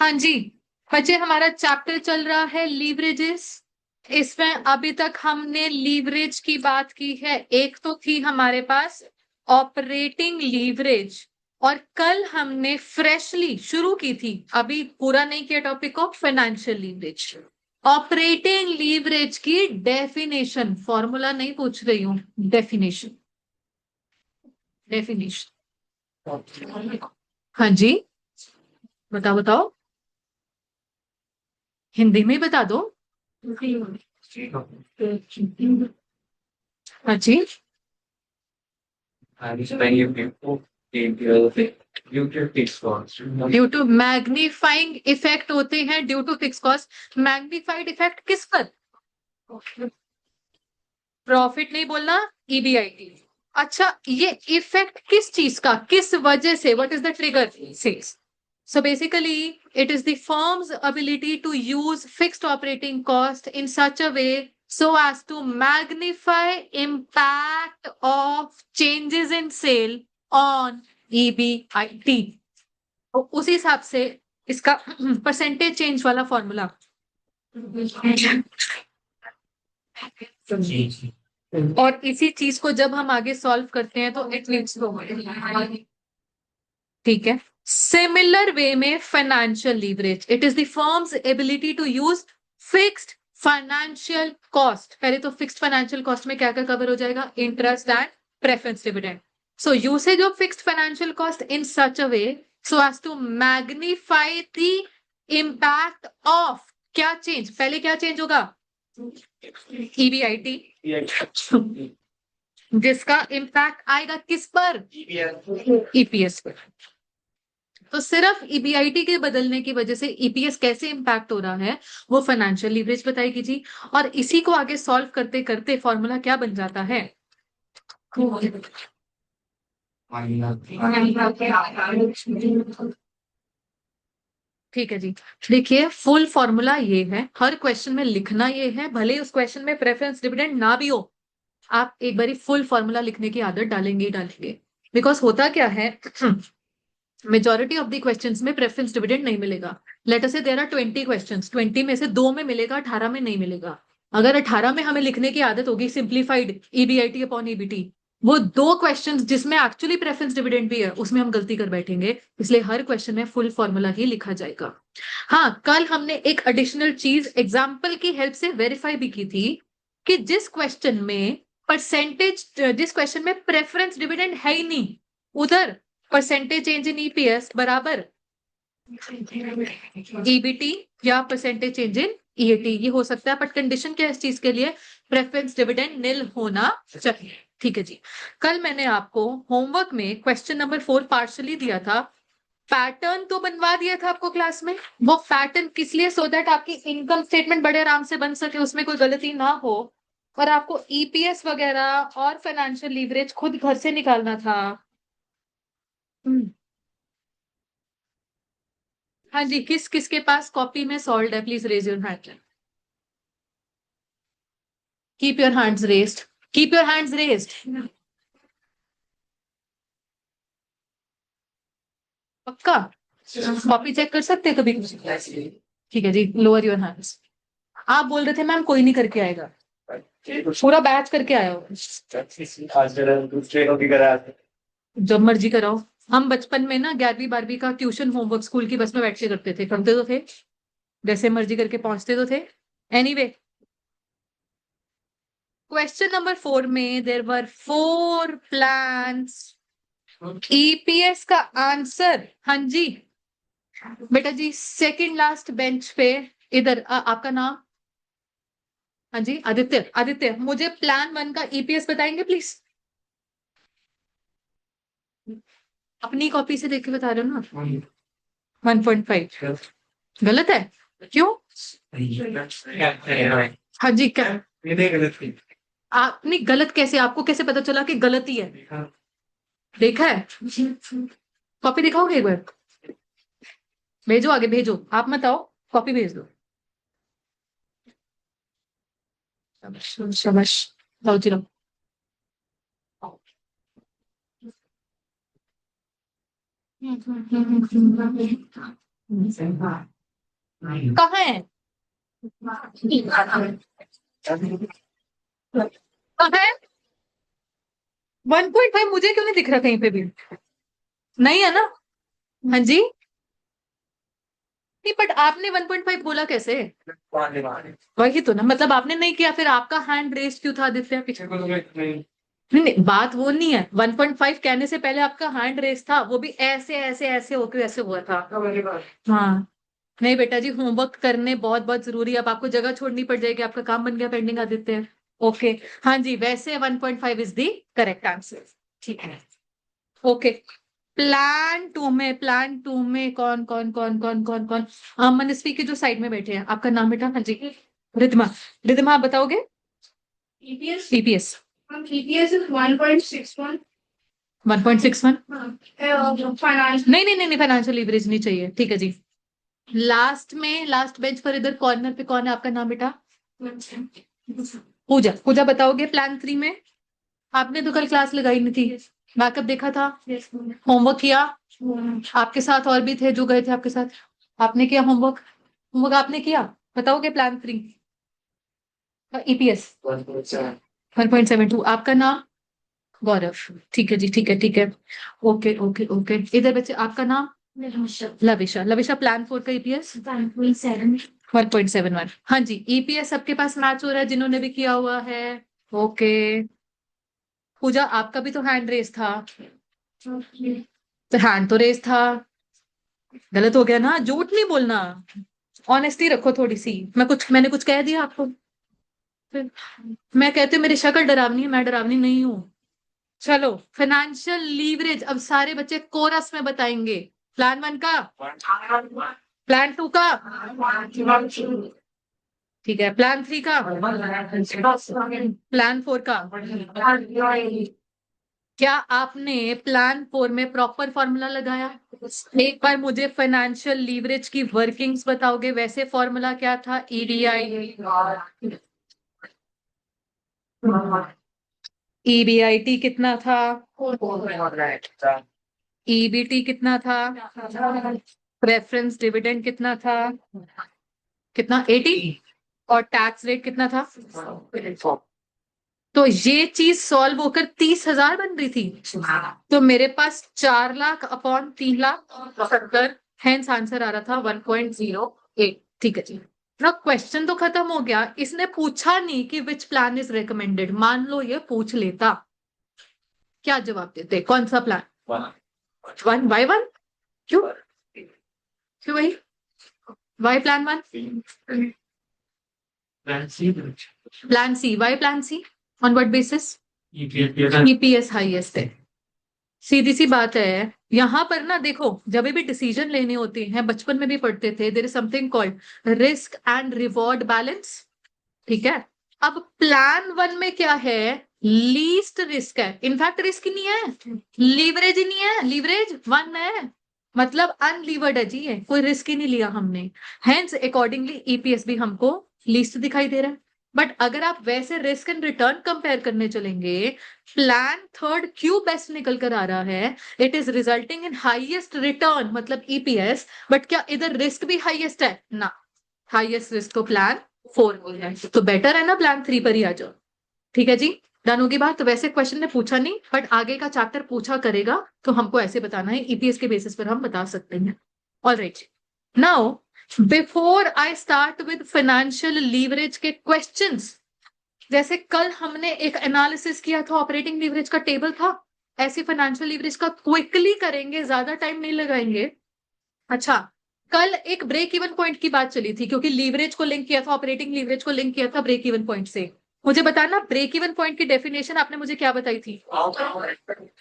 हाँ जी बच्चे, हमारा चैप्टर चल रहा है लीवरेजेस। इसमें अभी तक हमने लीवरेज की बात की है। एक तो थी हमारे पास ऑपरेटिंग लीवरेज, और कल हमने फ्रेशली शुरू की थी, अभी पूरा नहीं किया topic of financial leverage. Operating leverage की डेफिनेशन, फॉर्मूला नहीं पूछ रही हूं, डेफिनेशन। डेफिनेशन हाँ जी, बताओ बताओ, हिंदी में बता दो। हाँ जी। ड्यू टू मैग्नीफाइंग इफेक्ट होते हैं, due to fix cost. Magnified effect किस पर? प्रॉफिट नहीं बोलना, ईबीआईटी। अच्छा, ये इफेक्ट किस चीज का, किस वजह से, what is the trigger? Sales. So basically, it is the firm's ability to use fixed operating cost in such a way so as to magnify impact of changes in sale on EBIT। तो उसी हिसाब से इसका percentage change वाला formula. और इसी चीज को जब हम आगे सॉल्व करते हैं तो इट लीड्स टू, ठीक है, सिमिलर वे में financial leverage, it is the firm's ability to use fixed financial cost. पहले तो फिक्स्ड फाइनेंशियल कॉस्ट में क्या क्या कवर हो जाएगा? Interest and preference dividend. So usage of fixed financial cost in such a way so as to magnify the impact of, क्या change, पहले क्या चेंज होगा? ईबीआईटी, जिसका इम्पैक्ट आएगा किस पर? ईपीएस पर। तो सिर्फ ईबीआईटी के बदलने की वजह से ईपीएस कैसे इंपैक्ट हो रहा है, वो फाइनेंशियल लीवरेज बताएगी जी। और इसी को आगे सॉल्व करते करते फॉर्मूला क्या बन जाता है? ठीक है जी, देखिए फुल फॉर्मूला ये है, हर क्वेश्चन में लिखना ये है, भले उस क्वेश्चन में प्रेफरेंस डिविडेंड ना भी हो, आप एक बारी फुल फॉर्मूला लिखने की आदत डालेंगे ही डालेंगे। बिकॉज होता क्या है, मेजोरिटी ऑफ द क्वेश्चंस में प्रेफरेंस डिविडेंड नहीं मिलेगा। लेट अस से देयर आर 20 क्वेश्चंस, 20 में से 2 में मिलेगा, 18 में नहीं मिलेगा। अगर 18 में हमें लिखने की आदत होगी सिंप्लीफाइड ईबीआईटी अपॉन ईबीटी, वो 2 क्वेश्चंस जिसमें एक्चुअली प्रेफरेंस डिविडेंड भी है उसमें हम गलती कर बैठेंगे, इसलिए हर क्वेश्चन में फुल फॉर्मूला ही लिखा जाएगा। हाँ, कल हमने एक एडिशनल चीज एग्जाम्पल की हेल्प से वेरीफाई भी की थी कि जिस क्वेश्चन में परसेंटेज, जिस क्वेश्चन में प्रेफरेंस डिविडेंड है ही नहीं, उधर परसेंटेज चेंज इन ईपीएस बराबर ईबीटी या परसेंटेज चेंज इन ईएटी, ये हो सकता है। बट कंडीशन क्या है इस चीज के लिए? प्रेफरेंस डिविडेंड निल होना चाहिए। ठीक है जी, कल मैंने आपको होमवर्क में क्वेश्चन नंबर 4 पार्शली दिया था, पैटर्न तो बनवा दिया था आपको क्लास में। वो पैटर्न किस लिए? सो दैट आपकी इनकम स्टेटमेंट बड़े आराम से बन सके, उसमें कोई गलती ना हो, और आपको ईपीएस वगैरह और फाइनेंशियल लीवरेज खुद घर से निकालना था। हम्म, हाँ जी, किस किस के पास कॉपी में सॉल्व है? Please raise your hand. Keep your hands raised, keep your hands raised. पक्का? कॉपी चेक कर सकते हैं कभी? ठीक है जी, लोअर योर हैंड्स। आप बोल रहे थे मैम कोई नहीं करके आएगा, पूरा बैच करके आया हो। जब मर्जी कराओ। हम बचपन में ना 11वीं 12वीं का ट्यूशन होमवर्क स्कूल की बस में बैठ के करते थे, करते तो थे, जैसे मर्जी करके पहुंचते तो थे। एनीवे, क्वेश्चन नंबर 4 में देयर वर 4 प्लान्स। ईपीएस का आंसर, हाँ जी बेटा जी, सेकंड लास्ट बेंच पे, इधर आपका नाम? हाँ जी, आदित्य। आदित्य, मुझे प्लान 1 का ईपीएस बताएंगे प्लीज? अपनी कॉपी से देख के बता रहे हो ना? 1.5 गलत है? क्यों? हाँ जी, क्या आपने गलत कैसे, आपको कैसे पता चला कि गलती है? देखा है? कॉपी दिखाओगे एक बार? भेजो आगे, भेजो, आप मत आओ, कॉपी भेज दो। शाबाश शाबाश, लाओ जी लाओ। कहाँ है? कहाँ है? 1.5 मुझे क्यों नहीं दिख रहा कहीं पे भी? नहीं है ना? हाँ जी। नहीं, बट आपने 1.5 बोला कैसे? वही तो ना, मतलब आपने नहीं किया, फिर आपका हैंड रेस क्यों था आदित्य पीछे? नहीं नहीं, बात वो नहीं है, 1.5 कहने से पहले आपका हैंड रेस था, वो भी ऐसे ऐसे ऐसे होके ऐसे हुआ था। हाँ। नहीं बेटा जी, होमवर्क करने बहुत बहुत जरूरी है, अब आपको जगह छोड़नी पड़ जाएगी, आपका काम बन गया पेंडिंग आदित्य। ओके। हाँ जी, वैसे 1.5 इज दी करेक्ट आंसर। ठीक है। ओके। प्लान टू में कौन कौन कौन कौन कौन कौन? मनस्वी के जो साइड में बैठे हैं, आपका नाम बेटा? हाँ जी। रिद्धिमा। रिद्धिमा, आप बताओगे? EPS. EPS. EPS is 1.61। 1.61? Financial, नहीं नहीं नहीं नहीं, फाइनेंशियल लीवरेज नहीं चाहिए, ठीक है जी। लास्ट में, लास्ट बेंच पर इधर कॉर्नर पे कौन है, आपका नाम बेटा? पूजा। पूजा बताओगे प्लान 3 में? आपने तो कल क्लास लगाई नहीं थी, बैकअप देखा था? होमवर्क किया? आपके साथ और भी थे जो गए थे आपके साथ? आपने किया होमवर्क? होमवर्क आपने किया? बताओगे प्लान 3? ईपीएस 1.72। आपका नाम? गौरव। ठीक है जी, ठीक है ठीक है। ओके ओके ओके, इधर बच्चे, आपका नाम? लविशा। लविशा, प्लान 4 का ईपीएस 1.71। हाँ जी, ईपीएस सबके पास मैच हो रहा है जिन्होंने भी किया हुआ है? ओके। पूजा, आपका भी तो हैंड रेस था। तो हैंड तो रेस था। गलत हो गया ना, झूठ नहीं बोलना। ऑनेस्टी रखो थोड़ी सी। मैंने कुछ कह दिया आपको? फिर मैं कहती हूँ मेरी शक्ल डरावनी है, मैं डरावनी नहीं हूँ। चलो, फाइनेंशियल लीवरेज अब सारे बच्चे कोरस में बताएंगे। प्लान 1 का, प्लान 2 का, ठीक है, प्लान 3 का, प्लान 4 का। क्या आपने प्लान 4 में प्रॉपर फॉर्मूला लगाया? एक बार मुझे फाइनेंशियल लीवरेज की वर्किंग्स बताओगे? वैसे फॉर्मूला क्या था? ईडीआई, ईबीआईटी कितना था? ईबीटी कितना था? प्रेफरेंस डिविडेंड कितना था? कितना? 80। और टैक्स रेट कितना था? तो ये चीज सॉल्व होकर 30,000 बन रही थी। तो मेरे पास 4 लाख अपॉन 3,70,000, हेंस आंसर आ रहा था 1.08। ठीक है जी। ना, क्वेश्चन तो खत्म हो गया, इसने पूछा नहीं कि विच प्लान इज रिकमेंडेड। मान लो ये पूछ लेता, क्या जवाब देते? कौन सा प्लान? 1 बाय 1? क्यों? क्यों भाई? Why plan 1? Plan C, why plan C? On what basis? EPS highest है। सीधी सी बात है। यहां पर ना देखो, जब भी डिसीजन लेने होते हैं, बचपन में भी पढ़ते थे, there is something called risk and reward balance. ठीक है। अब प्लान 1 में क्या है? लीस्ट रिस्क है, इनफैक्ट रिस्क ही नहीं है, लीवरेज ही नहीं है, लीवरेज 1 है, मतलब अनलीवर्ड है जी, ये कोई रिस्क ही नहीं लिया हमने। हेंस अकॉर्डिंगली ईपीएस भी हमको लीस्ट दिखाई दे रहा है। बट अगर आप वैसे रिस्क एंड रिटर्न कंपेयर करने चलेंगे, प्लान 3 क्यों बेस्ट निकल कर आ रहा है? It is resulting in highest return, मतलब ईपीएस। बट क्या इधर रिस्क भी हाईएस्ट है ना? हाईएस्ट रिस्क तो प्लान 4 में है, तो बेटर है ना प्लान 3 पर ही आ जाओ। ठीक है जी। डन होगी बात? तो वैसे क्वेश्चन ने पूछा नहीं, बट आगे का चैप्टर पूछा करेगा, तो हमको ऐसे बताना है, ईपीएस के बेसिस पर हम बता सकते हैं। All right. Now, before I start with financial leverage के क्वेश्चंस, जैसे कल हमने एक एनालिसिस किया था, ऑपरेटिंग लीवरेज का टेबल था, ऐसे फाइनेंशियल लीवरेज का क्विकली करेंगे, ज्यादा टाइम नहीं लगाएंगे। अच्छा, कल एक ब्रेक इवन पॉइंट की बात चली थी, क्योंकि लीवरेज को लिंक किया था, ऑपरेटिंग लीवरेज को लिंक किया था ब्रेक इवन पॉइंट से। मुझे बताना, ब्रेक इवन पॉइंट की डेफिनेशन आपने मुझे क्या बताई थी?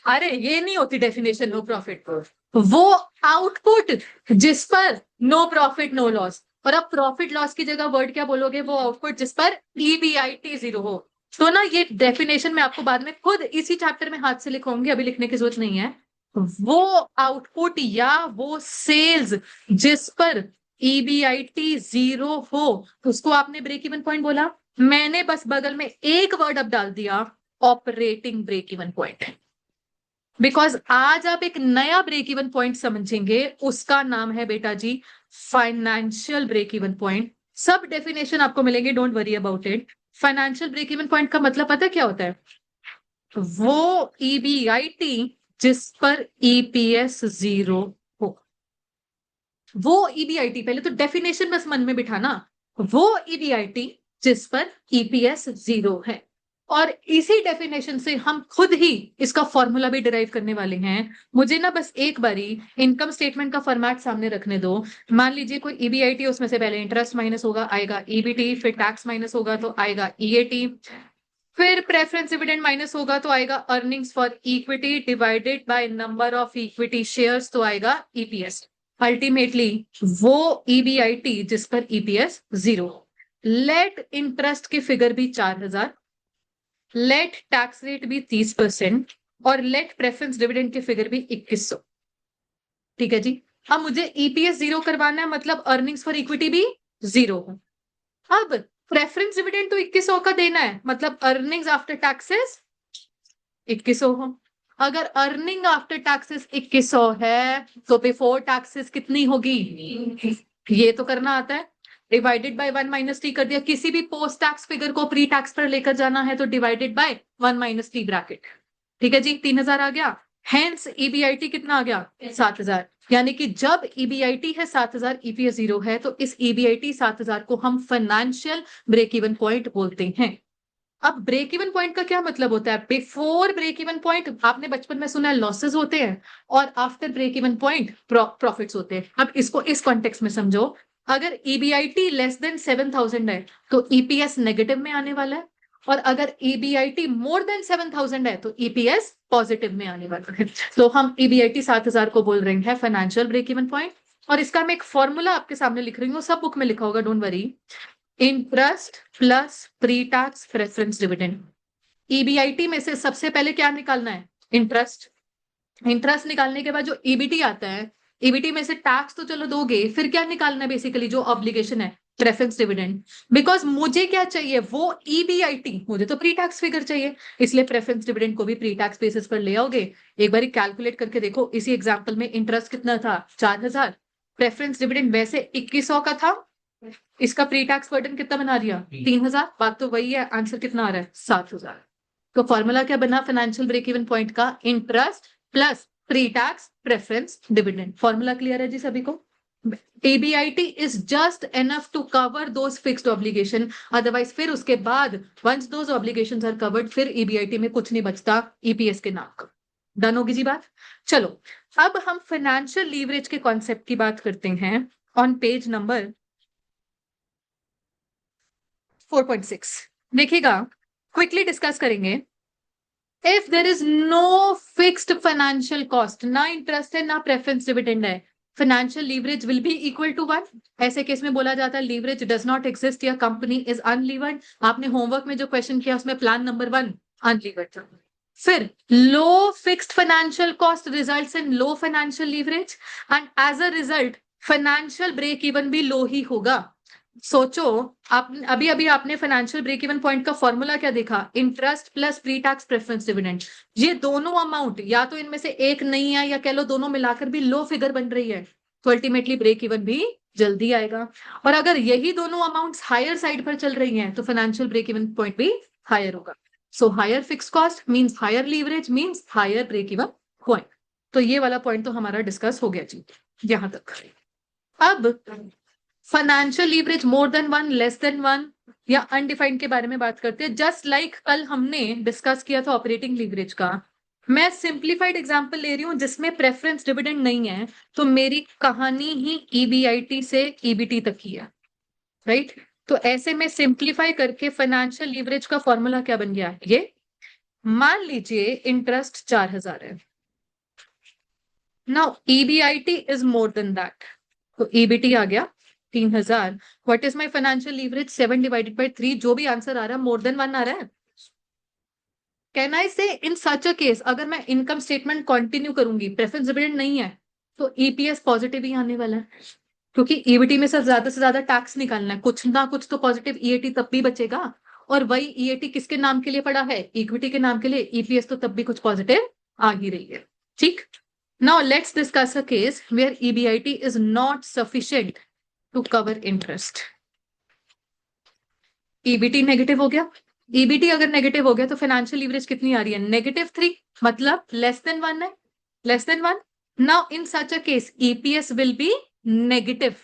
अरे ये नहीं होती डेफिनेशन नो प्रॉफिट, वो आउटपुट जिस पर नो प्रॉफिट नो लॉस। और अब प्रॉफिट लॉस की जगह वर्ड क्या बोलोगे? वो आउटपुट जिस पर ईबीआईटी 0 हो। तो ना, ये डेफिनेशन मैं आपको बाद में खुद इसी चैप्टर में हाथ से लिखवाऊंगी, अभी लिखने की जरूरत नहीं है। वो आउटपुट या वो सेल्स जिस पर ईबीआईटी 0 हो, उसको आपने ब्रेक इवन पॉइंट बोला। मैंने बस बगल में एक वर्ड अब डाल दिया, operating break even point. Because आज आप एक नया ब्रेक इवन पॉइंट समझेंगे, उसका नाम है बेटा जी फाइनेंशियल ब्रेक इवन पॉइंट। सब डेफिनेशन आपको मिलेंगे, don't worry about it. Financial break even point का मतलब पता है क्या होता है? वो ईबीआईटी जिस पर ईपीएस जीरो हो। वो ईबीआईटी, पहले तो डेफिनेशन बस मन में बिठाना, वो ईबीआईटी जिस पर ईपीएस जीरो है। और इसी डेफिनेशन से हम खुद ही इसका फॉर्मूला भी डिराइव करने वाले हैं। मुझे ना बस एक बारी इनकम स्टेटमेंट का फॉर्मेट सामने रखने दो। मान लीजिए कोई ईबीआईटी, उसमें से पहले इंटरेस्ट माइनस होगा, आएगा ईबीटी, फिर टैक्स माइनस होगा तो आएगा ईएटी, फिर प्रेफरेंस डिविडेंड माइनस होगा तो आएगा earnings for equity divided by number of equity shares तो आएगा ईपीएस। अल्टीमेटली वो ईबीआईटी जिस पर ईपीएस जीरो। लेट इंटरेस्ट की फिगर भी 4000, लेट टैक्स रेट भी 30% और लेट प्रेफरेंस डिविडेंड की फिगर भी 2100। ठीक है जी। अब मुझे ईपीएस जीरो करवाना है, मतलब अर्निंग्स फॉर इक्विटी भी जीरो हो। अब प्रेफरेंस डिविडेंड तो 2100 का देना है, मतलब अर्निंग्स आफ्टर टैक्सेस 2100 हो। अगर अर्निंग आफ्टर टैक्सेस 2100 है तो बिफोर टैक्सेस कितनी होगी? ये तो करना आता है। डिवाइडेड बाय 1 माइनस टी कर दिया। किसी भी पोस्ट टैक्स फिगर को प्री टैक्स पर लेकर जाना है तो divided by 1 minus T bracket. ठीक है जी, 3000 आ गया। हेंस ईबीआईटी कितना आ गया? 7000। यानी कि जब ईबीआईटी है 7000, ईपीएस जीरो है, तो इस ईबीआईटी 7000 को हम फाइनेंशियल ब्रेक इवन पॉइंट बोलते हैं। अब ब्रेक इवन पॉइंट का क्या मतलब होता है? बिफोर ब्रेक इवन पॉइंट आपने बचपन में सुना है लॉसेस होते हैं, और after break even point profits होते हैं। अब इसको इस कॉन्टेक्स्ट में समझो। अगर ईबीआईटी लेस देन 7000 है तो ईपीएस नेगेटिव में आने वाला है, और अगर ईबीआईटी मोर देन 7000 है तो ईपीएस पॉजिटिव में आने वाला है। तो हम ईबीआईटी 7000 को बोल रहे हैं फाइनेंशियल ब्रेक इवन पॉइंट। और इसका मैं एक फॉर्मूला आपके सामने लिख रही हूँ, सब बुक में लिखा होगा, don't worry. Interest plus pre tax preference dividend. EBIT में से सबसे पहले क्या निकालना है? इंटरेस्ट। इंटरेस्ट निकालने के बाद जो ईबीटी आता है, ईबीटी में से टैक्स तो चलो दोगे, फिर क्या निकालना है? बेसिकली जो ऑब्लिगेशन है, प्रेफरेंस डिविडेंड। बिकॉज मुझे क्या चाहिए? वो ईबीआईटी, मुझे तो प्री टैक्स फिगर चाहिए, इसलिए प्रेफरेंस डिविडेंड को भी प्री टैक्स बेसिस पर ले आओगे। एक बार कैलकुलेट करके देखो, इसी एग्जाम्पल में इंटरेस्ट कितना था? 4000। प्रेफरेंस डिविडेंड वैसे 2100 का था, इसका प्री टैक्स बर्डन कितना बना दिया? 3000। बात तो वही है, आंसर कितना आ रहा है? 7000। तो फॉर्मूला क्या बना फाइनेंशियल ब्रेक इवन पॉइंट का? Interest plus pre tax preference dividend. Formula clear है जी सभी को? EBIT is just enough to cover those fixed obligation, otherwise फिर उसके बाद once those obligations are covered, फिर ईबीआईटी में कुछ नहीं बचता ईपीएस के नाम का। डन होगी जी बात? चलो, अब हम फाइनेंशियल लीवरेज के कॉन्सेप्ट की बात करते हैं ऑन पेज नंबर 4.6। देखिएगा, क्विकली डिस्कस करेंगे। If there is no fixed financial cost, ना इंटरेस्ट है ना प्रेफरेंस डिविडेंड है, financial leverage will be equal to 1। ऐसे केस में बोला जाता है लीवरेज डज नॉट एग्जिस्ट या कंपनी इज अनलीवर्ड। आपने होमवर्क में जो क्वेश्चन किया उसमें प्लान नंबर 1 अनलीवर्ड था। फिर low fixed financial cost results in low financial leverage, and as a result financial break even भी लो ही होगा। सोचो, आप अभी अभी आपने फाइनेंशियल ब्रेक इवन पॉइंट का फॉर्मूला क्या देखा? Interest plus pre tax preference dividend. ये दोनों अमाउंट या तो इनमें से एक नहीं है, या कह लो दोनों मिलाकर भी लो फिगर बन रही है, तो अल्टीमेटली ब्रेक इवन भी जल्दी आएगा। और अगर यही दोनों अमाउंट्स हायर साइड पर चल रही हैं तो फाइनेंशियल ब्रेक इवन पॉइंट भी हायर होगा। So higher fix cost means higher leverage means higher break even point. तो ये वाला पॉइंट तो हमारा डिस्कस हो गया जी यहां तक। अब financial leverage more than 1, less than 1 या अनडिफाइंड के बारे में बात करते हैं। जस्ट लाइक कल हमने डिस्कस किया था ऑपरेटिंग लीवरेज का। मैं सिंप्लीफाइड एग्जांपल ले रही हूं जिसमें प्रेफरेंस डिविडेंड नहीं है, तो मेरी कहानी ही ईबीआईटी से ईबीटी तक की है, राइट? तो ऐसे में सिंप्लीफाई करके फाइनेंशियल लीवरेज का फॉर्मूला क्या बन गया? ये मान लीजिए इंटरेस्ट 4000 है, now EBIT is more than that, तो ईबीटी आ गया 3000। What is my financial leverage? 7 divided by 3। जो भी आंसर आ रहा है मोर देन 1 आ रहा है। कैन आई से इन सच अ केस अगर मैं इनकम स्टेटमेंट कंटिन्यू करूंगी, प्रेफरेंस डिविडेंड नहीं है, तो ईपीएस पॉजिटिव ही आने वाला है, क्योंकि ईबीटी में से ज्यादा टैक्स निकालना है, कुछ ना कुछ तो पॉजिटिव ईएटी तब भी बचेगा। और वही ईएटी किसके नाम के लिए पड़ा है? इक्विटी के नाम के लिए। ईपीएस तो तब भी कुछ पॉजिटिव आ ही रही है। ठीक, now let's discuss a case where EBIT is not sufficient to cover interest. EBT negative हो गया, ईबीटी अगर नेगेटिव हो गया तो फाइनेंशियल लीवरेज कितनी आ रही है, -3, मतलब लेस देन 1 है, less than 1। Now in such a case EPS will be negative,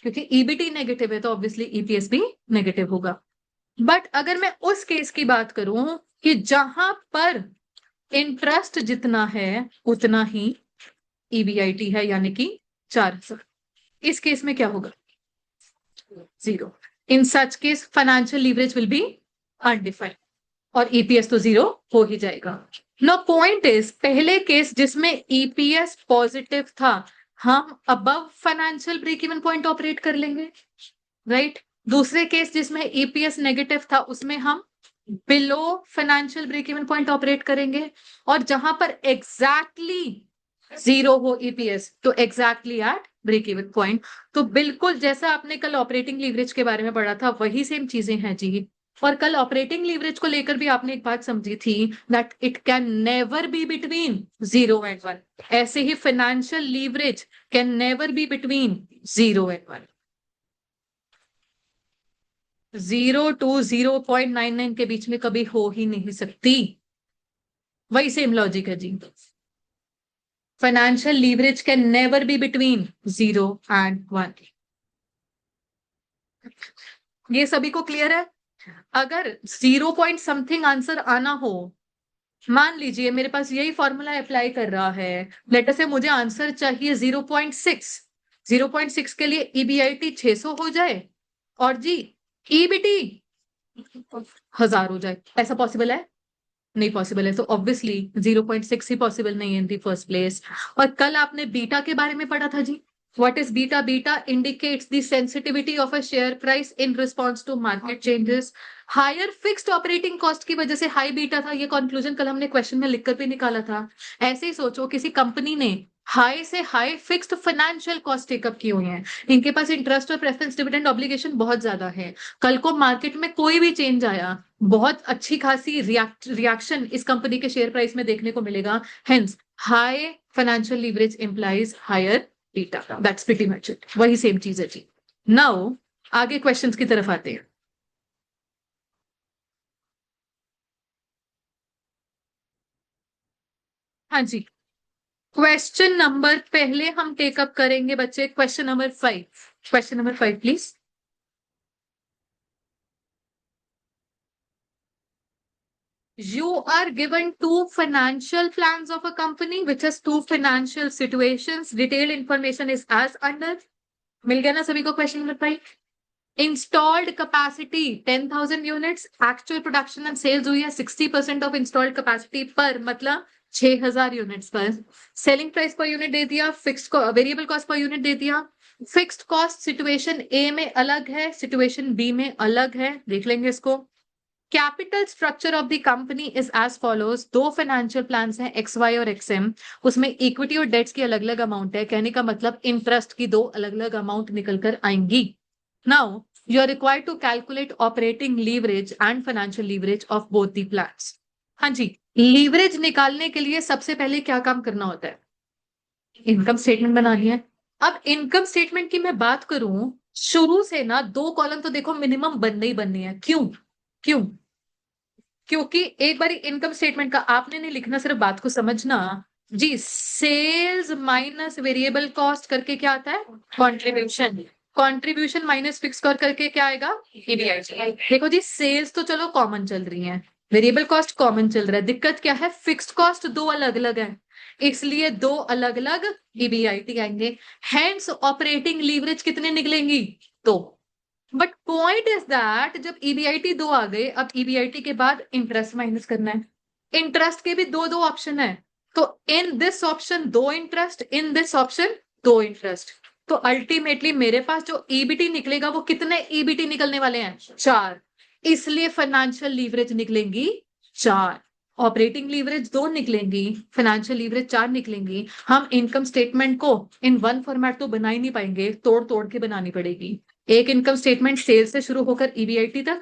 क्योंकि ईबीटी नेगेटिव है तो ऑब्वियसली ईपीएस भी नेगेटिव होगा। बट अगर मैं उस केस की बात करूं कि जहां पर इंटरेस्ट जितना है उतना ही ईबीआईटी है, यानी कि 4,000, इस केस में क्या होगा, 0। In such case financial leverage will be undefined और ईपीएस तो 0 हो ही जाएगा। नो पॉइंट इज, पहले केस जिसमें ईपीएस पॉजिटिव था, हम above financial break even point operate कर लेंगे, राइट। दूसरे केस जिसमें ईपीएस नेगेटिव था उसमें हम below financial break even point operate करेंगे, और जहां पर एग्जैक्टली 0 हो ईपीएस तो exactly at break even point. तो बिल्कुल जैसा आपने कल ऑपरेटिंग लीवरेज के बारे में पढ़ा था वही सेम चीजें हैं जी। और कल ऑपरेटिंग लीवरेज को लेकर भी आपने एक बात समझी थी, that it can never be between 0 and 1। ऐसे ही financial leverage can never be between 0 and 1। 0 to 0.99 के बीच में कभी हो ही नहीं सकती। वही सेम लॉजिक है जी, financial leverage can never be between 0 and 1। ये सभी को क्लियर है। अगर 0 पॉइंट समथिंग आंसर आना हो, मान लीजिए मेरे पास यही फॉर्मूला अप्लाई कर रहा है, लेटर से मुझे आंसर चाहिए 0.6, 0.6 के लिए ईबीआईटी 600 हो जाए और जी ईबीटी 1000 हो जाए, ऐसा पॉसिबल है? नहीं पॉसिबल है। तो ऑब्वियसली 0.6 ही पॉसिबल नहीं है इन दी फर्स्ट प्लेस। और कल आपने बीटा के बारे में पढ़ा था जी, what is beta? Beta indicates the sensitivity of a share price in response to market changes. Higher fixed operating cost की वजह से हाई बीटा था, ये कंक्लूजन कल हमने क्वेश्चन में लिखकर भी निकाला था। ऐसे ही सोचो किसी कंपनी ने हाई से high fixed financial cost take up की हुई है, इनके पास इंटरेस्ट और प्रेफरेंस डिविडेंड ऑब्लिगेशन बहुत ज्यादा है। कल को मार्केट में कोई भी चेंज आया, बहुत अच्छी खासी रिएक्शन इस कंपनी के शेयर प्राइस में देखने को मिलेगा। Hence high financial leverage implies higher beta, that's pretty much it, वही सेम चीज है जी। नाउ आगे क्वेश्चंस की तरफ आते हैं। हाँ जी, क्वेश्चन नंबर पहले हम टेकअप करेंगे बच्चे, question number 5। Question number 5 please. You are given two financial plans of a company which has two financial situations. Detailed information is as under. मिल गया ना सभी को question number 5? Installed capacity 10,000 units, actual production and sales हुई है 60% of installed capacity पर, मतलब 6,000 units पर। सेलिंग प्राइस पर यूनिट दे दिया, fixed variable cost per unit दे दिया। फिक्स्ड कॉस्ट सिचुएशन ए में अलग है, सिचुएशन बी में अलग है, देख लेंगे इसको। Capital structure of the company is as follows. दो फाइनेंशियल प्लान्स हैं, एक्स वाई और एक्सएम, उसमें इक्विटी और डेट्स की अलग अलग अमाउंट है, कहने का मतलब इंटरेस्ट की दो अलग अलग अमाउंट निकल कर आएंगी। Now you are required to calculate operating leverage and financial leverage of both the plans. हाँ जी, लीवरेज निकालने के लिए सबसे पहले क्या काम करना होता है? इनकम स्टेटमेंट बनानी है। अब इनकम स्टेटमेंट की मैं बात करूं, शुरू से ना दो कॉलम तो देखो मिनिमम बनने ही बननी है। क्यों? क्यों? क्योंकि एक बार इनकम स्टेटमेंट का आपने नहीं लिखना, सिर्फ बात को समझना जी। सेल्स माइनस वेरिएबल कॉस्ट करके क्या आता है? Contribution. Contribution minus fix cost करके क्या आएगा? ईबीआईटी। देखो जी, सेल्स तो चलो कॉमन चल रही है, वेरिएबल कॉस्ट कॉमन चल रहा है, दिक्कत क्या है? फिक्स्ड कॉस्ट दो अलग अलग है, इसलिए दो अलग अलग ईबीआईटी आएंगे। हेंस ऑपरेटिंग लीवरेज कितने निकलेंगी? दो। बट पॉइंट इज दैट जब ईबीआईटी दो आ गए, अब ईबीआईटी के बाद इंटरेस्ट माइनस करना है। इंटरेस्ट के भी दो दो ऑप्शन है, तो इन दिस ऑप्शन दो इंटरेस्ट, इन दिस ऑप्शन दो इंटरेस्ट। तो अल्टीमेटली मेरे पास जो ईबीटी निकलेगा वो कितने ईबीटी निकलने वाले हैं? 4। इसलिए फाइनेंशियल लीवरेज निकलेंगी 4, ऑपरेटिंग लीवरेज 2 निकलेंगी, फाइनेंशियल लीवरेज 4 निकलेंगी। हम इनकम स्टेटमेंट को इन वन फॉर्मेट तो बना ही नहीं पाएंगे, तोड़ तोड़ के बनानी पड़ेगी। एक इनकम स्टेटमेंट सेल्स से शुरू होकर ईबीआईटी तक,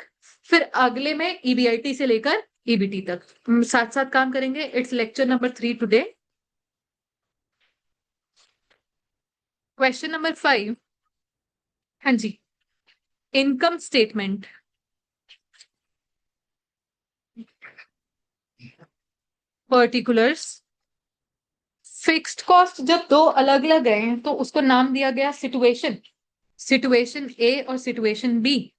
फिर अगले में ईबीआईटी से लेकर ईबीटी तक साथ साथ काम करेंगे। It's lecture number 3 today. Question number 5। हाँ जी। Income statement, particulars. Fixed cost जब दो अलग अलग हैं तो उसको नाम दिया गया सिचुएशन, सिचुएशन ए और सिचुएशन बी।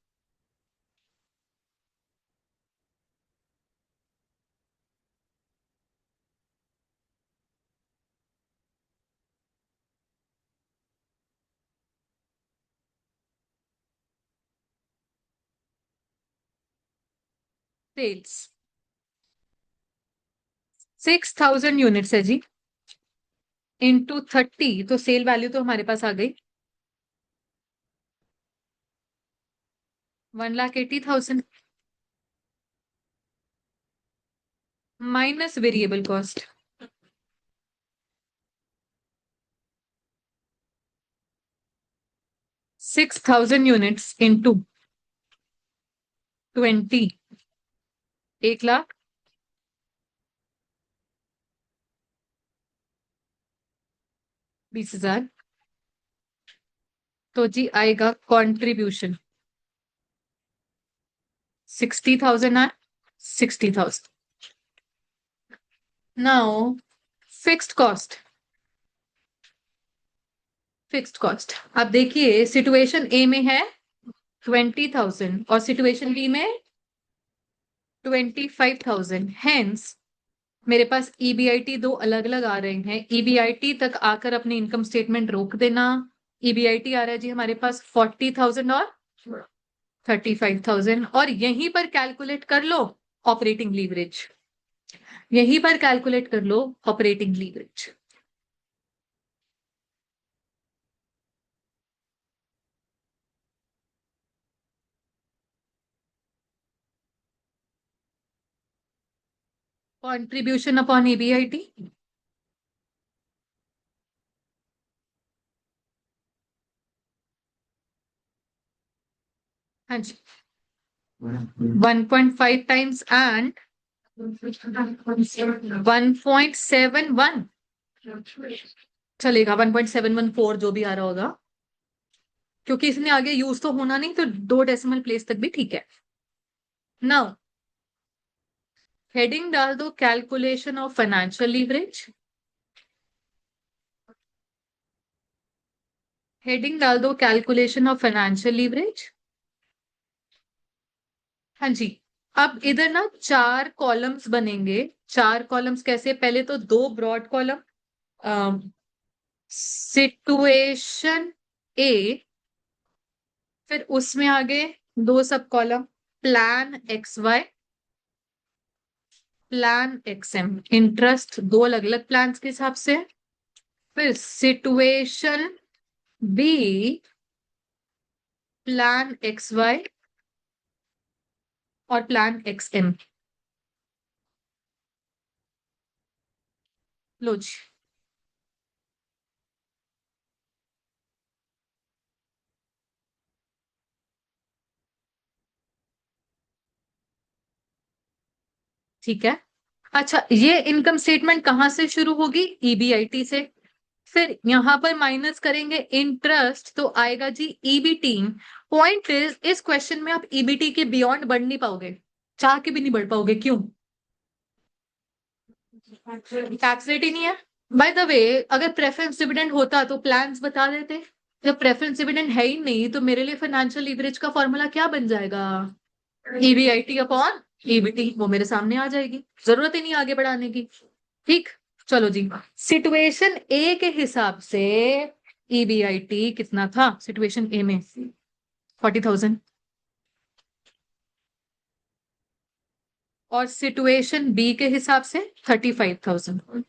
सेल्स 6,000 यूनिट्स है जी, इंटू 30, तो सेल वैल्यू तो हमारे पास आ गई 1,80,000 minus variable cost 6,000 units into 20, 1,20,000, तो जी आएगा कंट्रीब्यूशन 60,000 और 60,000। Now fixed cost, fixed cost अब देखिए सिचुएशन ए में है 20,000 और सिचुएशन बी में 25,000। हेंस मेरे पास ईबीआईटी दो अलग अलग आ रहे हैं। ईबीआईटी तक आकर अपनी इनकम स्टेटमेंट रोक देना। ईबीआईटी आ रहा है जी हमारे पास 40,000 और 35,000, और यहीं पर कैलकुलेट कर लो ऑपरेटिंग लीवरेज, यहीं पर कैलकुलेट कर लो operating leverage. Contribution upon EBIT, हाँ जी 1.5 टाइम्स एंड 1.71 चलेगा, 1.714 जो भी आ रहा होगा, क्योंकि इसने आगे यूज तो होना नहीं, तो 2 डेसिमल प्लेस तक भी ठीक है। नाउ हेडिंग डाल दो calculation of financial leverage, heading डाल दो कैलकुलेशन ऑफ फाइनेंशियल लीवरेज। हाँ जी। अब इधर ना 4 कॉलम्स बनेंगे। 4 कॉलम्स कैसे, पहले तो 2 ब्रॉड कॉलम, सिचुएशन ए, फिर उसमें आगे 2 सब column, plan X Y, plan XM, interest दो अलग अलग प्लान के हिसाब से, फिर situation B, plan X Y और प्लान एक्स एम। लो जी, ठीक है। अच्छा, ये इनकम स्टेटमेंट कहां से शुरू होगी, ईबीआईटी से। फिर यहां पर माइनस करेंगे इंटरेस्ट तो आएगा जी ईबीटी। पॉइंट इज इस क्वेश्चन में आप ईबीटी के बियॉन्ड बढ़ नहीं पाओगे, चाह के भी नहीं बढ़ पाओगे। क्यों? टैक्स रेट ही नहीं है। बाय द वे, अगर प्रेफरेंस डिविडेंड होता तो प्लान्स बता देते। जब प्रेफरेंस डिविडेंड है ही नहीं तो मेरे लिए फाइनेंशियल लीवरेज का फॉर्मूला क्या बन जाएगा, ईबीआईटी अपॉन ईबीटी, वो मेरे सामने आ जाएगी, जरूरत ही नहीं आगे बढ़ाने की। ठीक, चलो जी। सिचुएशन ए के हिसाब से ईबीआईटी कितना था सिचुएशन ए में, 40,000, और सिचुएशन बी के हिसाब से 35,000।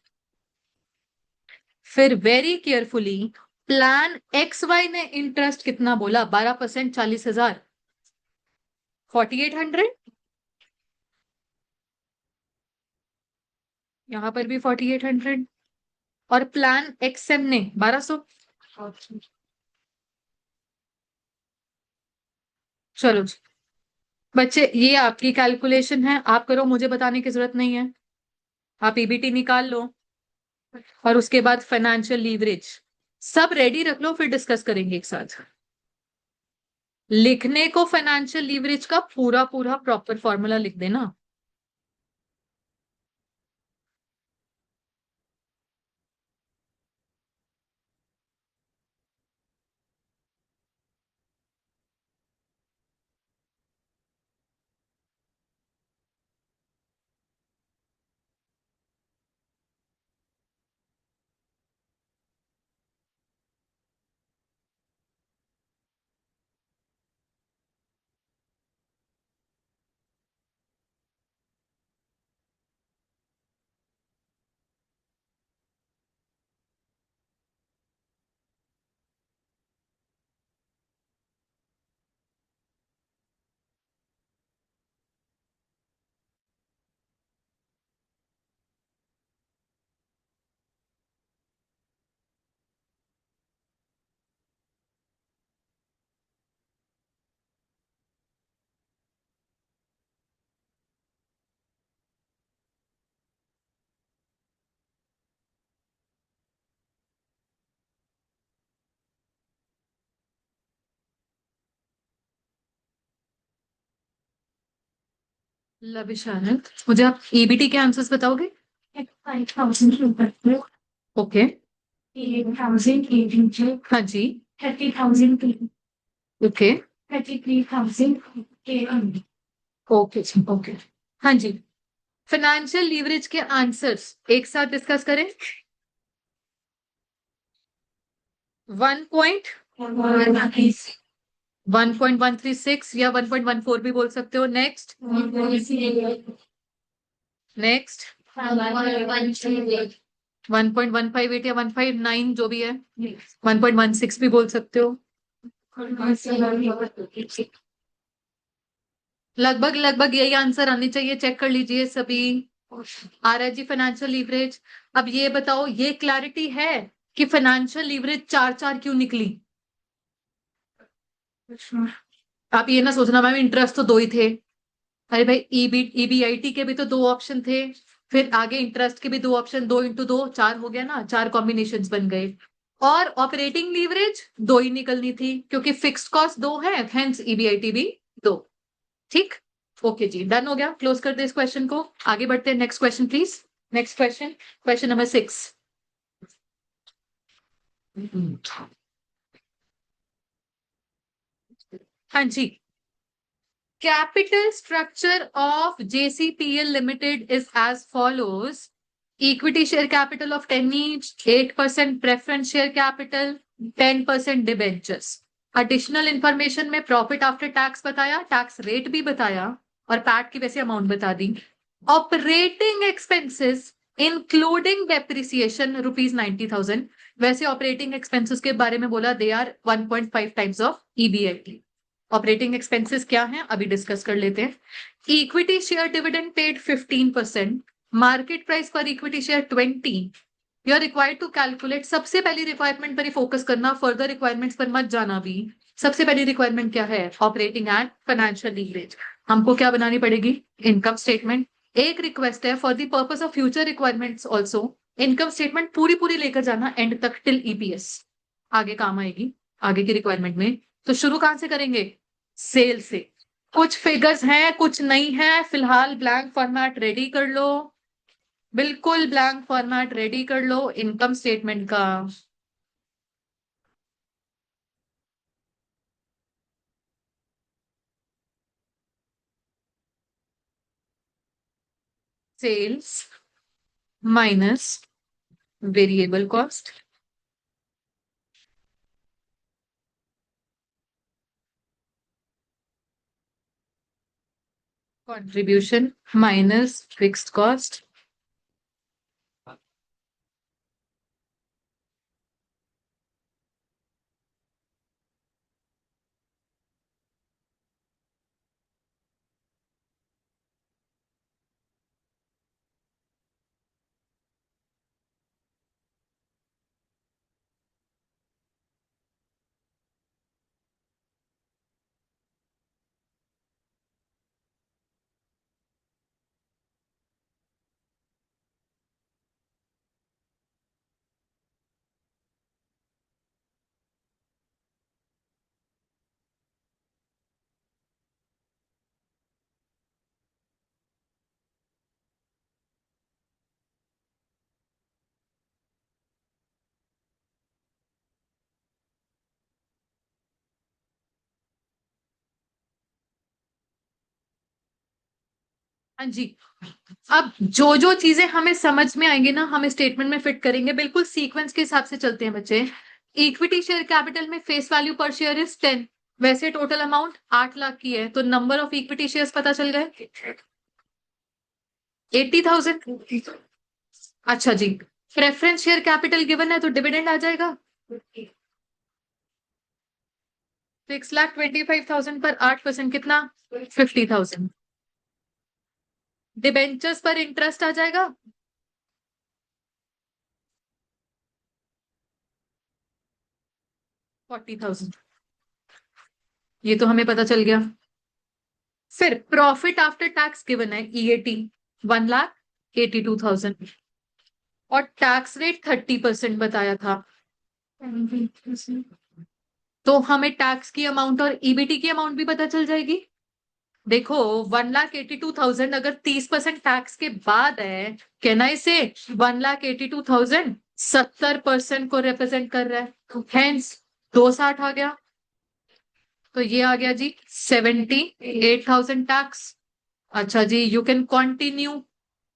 फिर very carefully plan X Y ने इंटरेस्ट कितना बोला, 12%, 40,000, 4,800। यहां पर भी 4,800, और प्लान एक्सएम ने 1,200। चलो जी, बच्चे ये आपकी कैलकुलेशन है, आप करो, मुझे बताने की जरूरत नहीं है। आप ईबीटी निकाल लो और उसके बाद फाइनेंशियल लीवरेज सब रेडी रख लो, फिर डिस्कस करेंगे एक साथ। लिखने को फाइनेंशियल लीवरेज का पूरा पूरा प्रॉपर फॉर्मूला लिख देना। लविशानंद, मुझे आप ईबीटी के आंसर्स बताओगे? 5,000 ओके। 8,000 हाँ जी। 30,000 ओके। 33,000 ओके जी, ओके। हाँ जी। फाइनेंशियल लीवरेज के आंसर्स एक साथ डिस्कस करें। 1.136 या 1.14 भी बोल सकते हो। नेक्स्ट। नेक्स्ट। 1.158 या 159 जो भी है। 1.16 भी बोल सकते हो। लगभग लगभग यही आंसर आने चाहिए, चेक कर लीजिए सभी। आ रहा है जी फाइनेंशियल लीवरेज। अब ये बताओ, ये क्लैरिटी है कि फाइनेंशियल लीवरेज चार चार क्यों निकली? आप ये ना सोचना मैम इंटरेस्ट तो दो ही थे। अरे भाई, ईबीआईटी के भी तो दो ऑप्शन थे, फिर आगे इंटरेस्ट के भी दो ऑप्शन, 2 into 2 4 हो गया ना, चार कॉम्बिनेशंस बन गए। और ऑपरेटिंग लीवरेज दो ही निकलनी थी, क्योंकि फिक्स्ड कॉस्ट दो है, हेंस ईबीआईटी भी दो। ठीक। ओके जी, डन हो गया, क्लोज कर दे इस क्वेश्चन को। आगे बढ़ते हैं, next question please. Next question, question number 6। हाँ जी। Capital structure of JCPL Limited is as follows. Equity share capital of 10 each, 8% preference share capital, 10% debentures. Additional information में प्रॉफिट आफ्टर टैक्स बताया, tax rate भी बताया, और PAT की वैसे amount बता दी। Operating expenses including depreciation ₹90,000। वैसे ऑपरेटिंग एक्सपेंसेस के बारे में बोला, they are 1.5 times of EBIT. Operating expenses क्या है अभी डिस्कस कर लेते हैं। Equity share dividend paid 15%, market price per equity share 20। You are required to calculate. सबसे पहली रिक्वायरमेंट पर ही फोकस करना, फर्दर रिक्वायरमेंट्स पर मत जाना भी। सबसे पहली रिक्वायरमेंट क्या है? Operating and financial leverage. हमको क्या बनानी पड़ेगी? Income statement. एक रिक्वेस्ट है, for the purpose of future requirements also income statement पूरी पूरी लेकर जाना एंड तक, टिल ईपीएस। आगे काम आएगी आगे की रिक्वायरमेंट में। तो शुरू कहां से करेंगे? सेल से। कुछ फिगर्स हैं, कुछ नहीं है, फिलहाल ब्लैंक फॉर्मेट रेडी कर लो। बिल्कुल ब्लैंक फॉर्मेट रेडी कर लो इनकम स्टेटमेंट का। Sales minus variable cost, contribution minus fixed cost, हाँ जी। अब जो जो चीजें हमें समझ में आएंगी ना, हम स्टेटमेंट में फिट करेंगे, बिल्कुल सीक्वेंस के हिसाब से चलते हैं बच्चे। इक्विटी शेयर कैपिटल में फेस वैल्यू पर शेयर इज 10, वैसे टोटल अमाउंट 8 लाख की है, तो नंबर ऑफ इक्विटी शेयर्स पता चल गए, 80,000। अच्छा जी, प्रेफरेंस शेयर कैपिटल गिवन है तो डिविडेंड आ जाएगा 6,25,000 पर 8% कितना, 50,000। डिबेंचर्स पर इंटरेस्ट आ जाएगा 40,000। ये तो हमें पता चल गया। फिर प्रॉफिट आफ्टर टैक्स गिवन है ईएटी 1,82,000, और टैक्स रेट 30% बताया था। तो हमें टैक्स की अमाउंट और ईबीटी की अमाउंट भी पता चल जाएगी। देखो, 1,82,000 अगर 30% टैक्स के बाद है, कैन आई से 1,82,000 70% को रिप्रेजेंट कर रहा है, हेंस 260 आ गया। तो ये आ गया जी 78,000 टैक्स। अच्छा जी, यू कैन कंटिन्यू।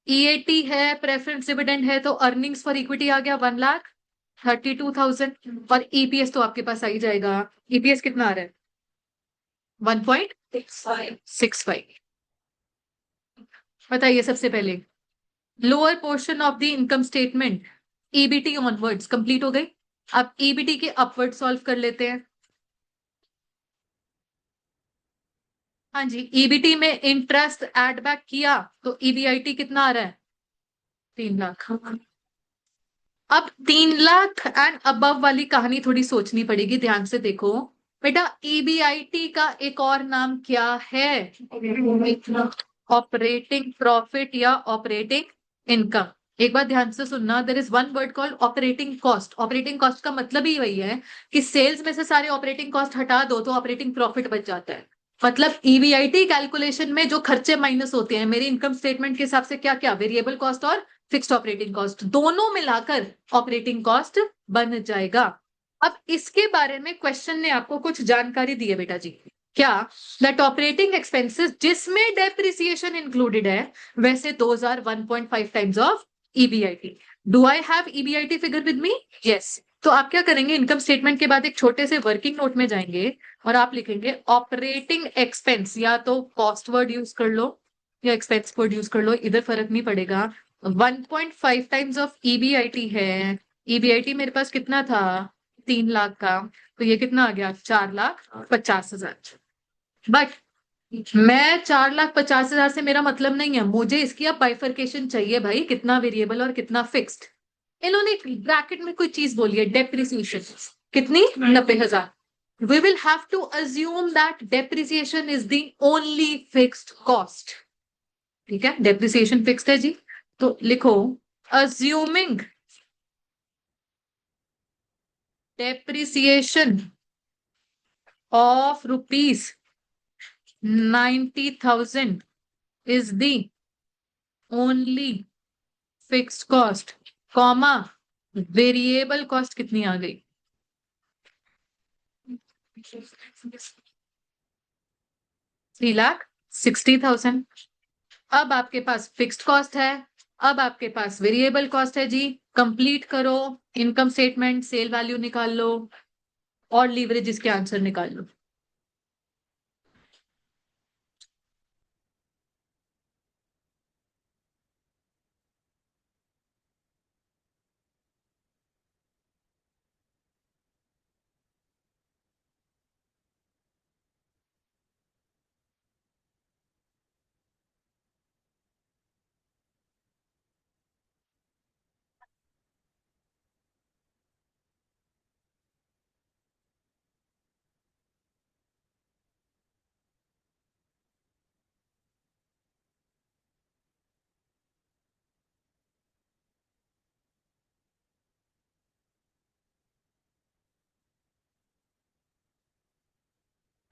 ईएटी है, प्रेफरेंस डिविडेंड है, तो अर्निंग्स फॉर इक्विटी आ गया 1,32,000, और ईपीएस तो आपके पास आ ही जाएगा। ईपीएस कितना आ रहा है, 1.65। बताइए सबसे पहले lower portion of the income statement, EBT onwards complete हो गई। अब ईबीटी के अपवर्ड सॉल्व कर लेते हैं। हाँ जी, ईबीटी में इंटरेस्ट एड बैक किया तो ईबीआईटी कितना आ रहा है, 3 लाख। अब 3 लाख एंड अबव वाली कहानी थोड़ी सोचनी पड़ेगी, ध्यान से देखो बेटा। ईबीआईटी का एक और नाम क्या है, ऑपरेटिंग प्रॉफिट या ऑपरेटिंग इनकम। एक बार ध्यान से सुनना, there is one word called operating cost. Operating cost का मतलब ही वही है कि सेल्स में से सारे ऑपरेटिंग कॉस्ट हटा दो तो ऑपरेटिंग प्रॉफिट बच जाता है। मतलब ईबीआईटी कैलकुलेशन में जो खर्चे माइनस होते हैं मेरे इनकम स्टेटमेंट के हिसाब से, क्या क्या, वेरिएबल कॉस्ट और फिक्स्ड ऑपरेटिंग कॉस्ट, दोनों मिलाकर ऑपरेटिंग कॉस्ट बन जाएगा। अब इसके बारे में क्वेश्चन ने आपको कुछ जानकारी दी है बेटा जी। क्या, दैट ऑपरेटिंग एक्सपेंसेस जिसमें डेप्रिसिएशन इंक्लूडेड है, वैसे those are 1.5 times of EBIT. Do I have EBIT figure with me? Yes. तो आप क्या करेंगे, इनकम स्टेटमेंट के बाद एक छोटे से वर्किंग नोट में जाएंगे और आप लिखेंगे ऑपरेटिंग एक्सपेंस, या तो कॉस्ट वर्ड यूज कर लो या एक्सपेंस वर्ड यूज कर लो, इधर फर्क नहीं पड़ेगा। 1.5 टाइम्स ऑफ ईबीआईटी है। ईबीआईटी मेरे पास कितना था, 3 लाख का, तो ये कितना आ गया, 4,50,000। बट मैं 4,50,000 से मेरा मतलब नहीं है, मुझे इसकी अब बाइफर्केशन चाहिए भाई, कितना वेरिएबल और कितना फिक्स्ड। इन्होंने ब्रैकेट में कोई चीज बोली है, डेप्रिसिएशन कितनी, 90,000। we will have to assume that depreciation is the only fixed cost। ठीक है, depreciation fixed है जी, तो लिखो assuming depreciation of rupees 90,000 is the only fixed cost, comma variable cost कितनी आ गई, 3,60,000। अब आपके पास फिक्स्ड कॉस्ट है, अब आपके पास वेरिएबल कॉस्ट है जी। कंप्लीट करो इनकम स्टेटमेंट, सेल वैल्यू निकाल लो और लीवरेज के आंसर निकाल लो।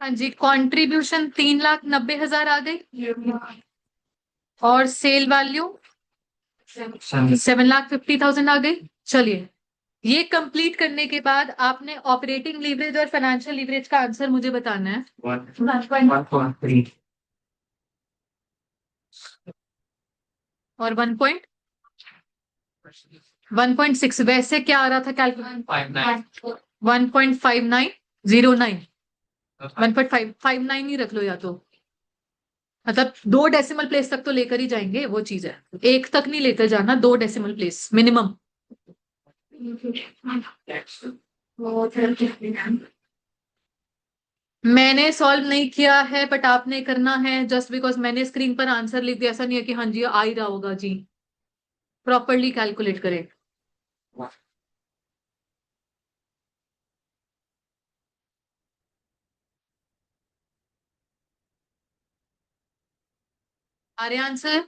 हाँ जी, कंट्रीब्यूशन 3,90,000 आ गई, और सेल वैल्यू 7,50,000 आ गई। चलिए, ये कंप्लीट करने के बाद आपने ऑपरेटिंग लीवरेज और फाइनेंशियल लीवरेज का आंसर मुझे बताना है। और 1.6 वैसे क्या आ रहा था कैलकुलेट? 1.5909। 1.559 ही रख लो या तो, मतलब 2 डेसिमल प्लेस तक तो लेकर ही जाएंगे, वो चीज है। एक तक नहीं लेकर जाना, 2 डेसिमल प्लेस मिनिमम। मैंने सॉल्व नहीं किया है बट आपने करना है, जस्ट बिकॉज मैंने स्क्रीन पर आंसर लिख दिया, ऐसा नहीं है कि हाँ जी आ ही रहा होगा जी। प्रॉपरली कैलकुलेट करें। आ रहे आंसर?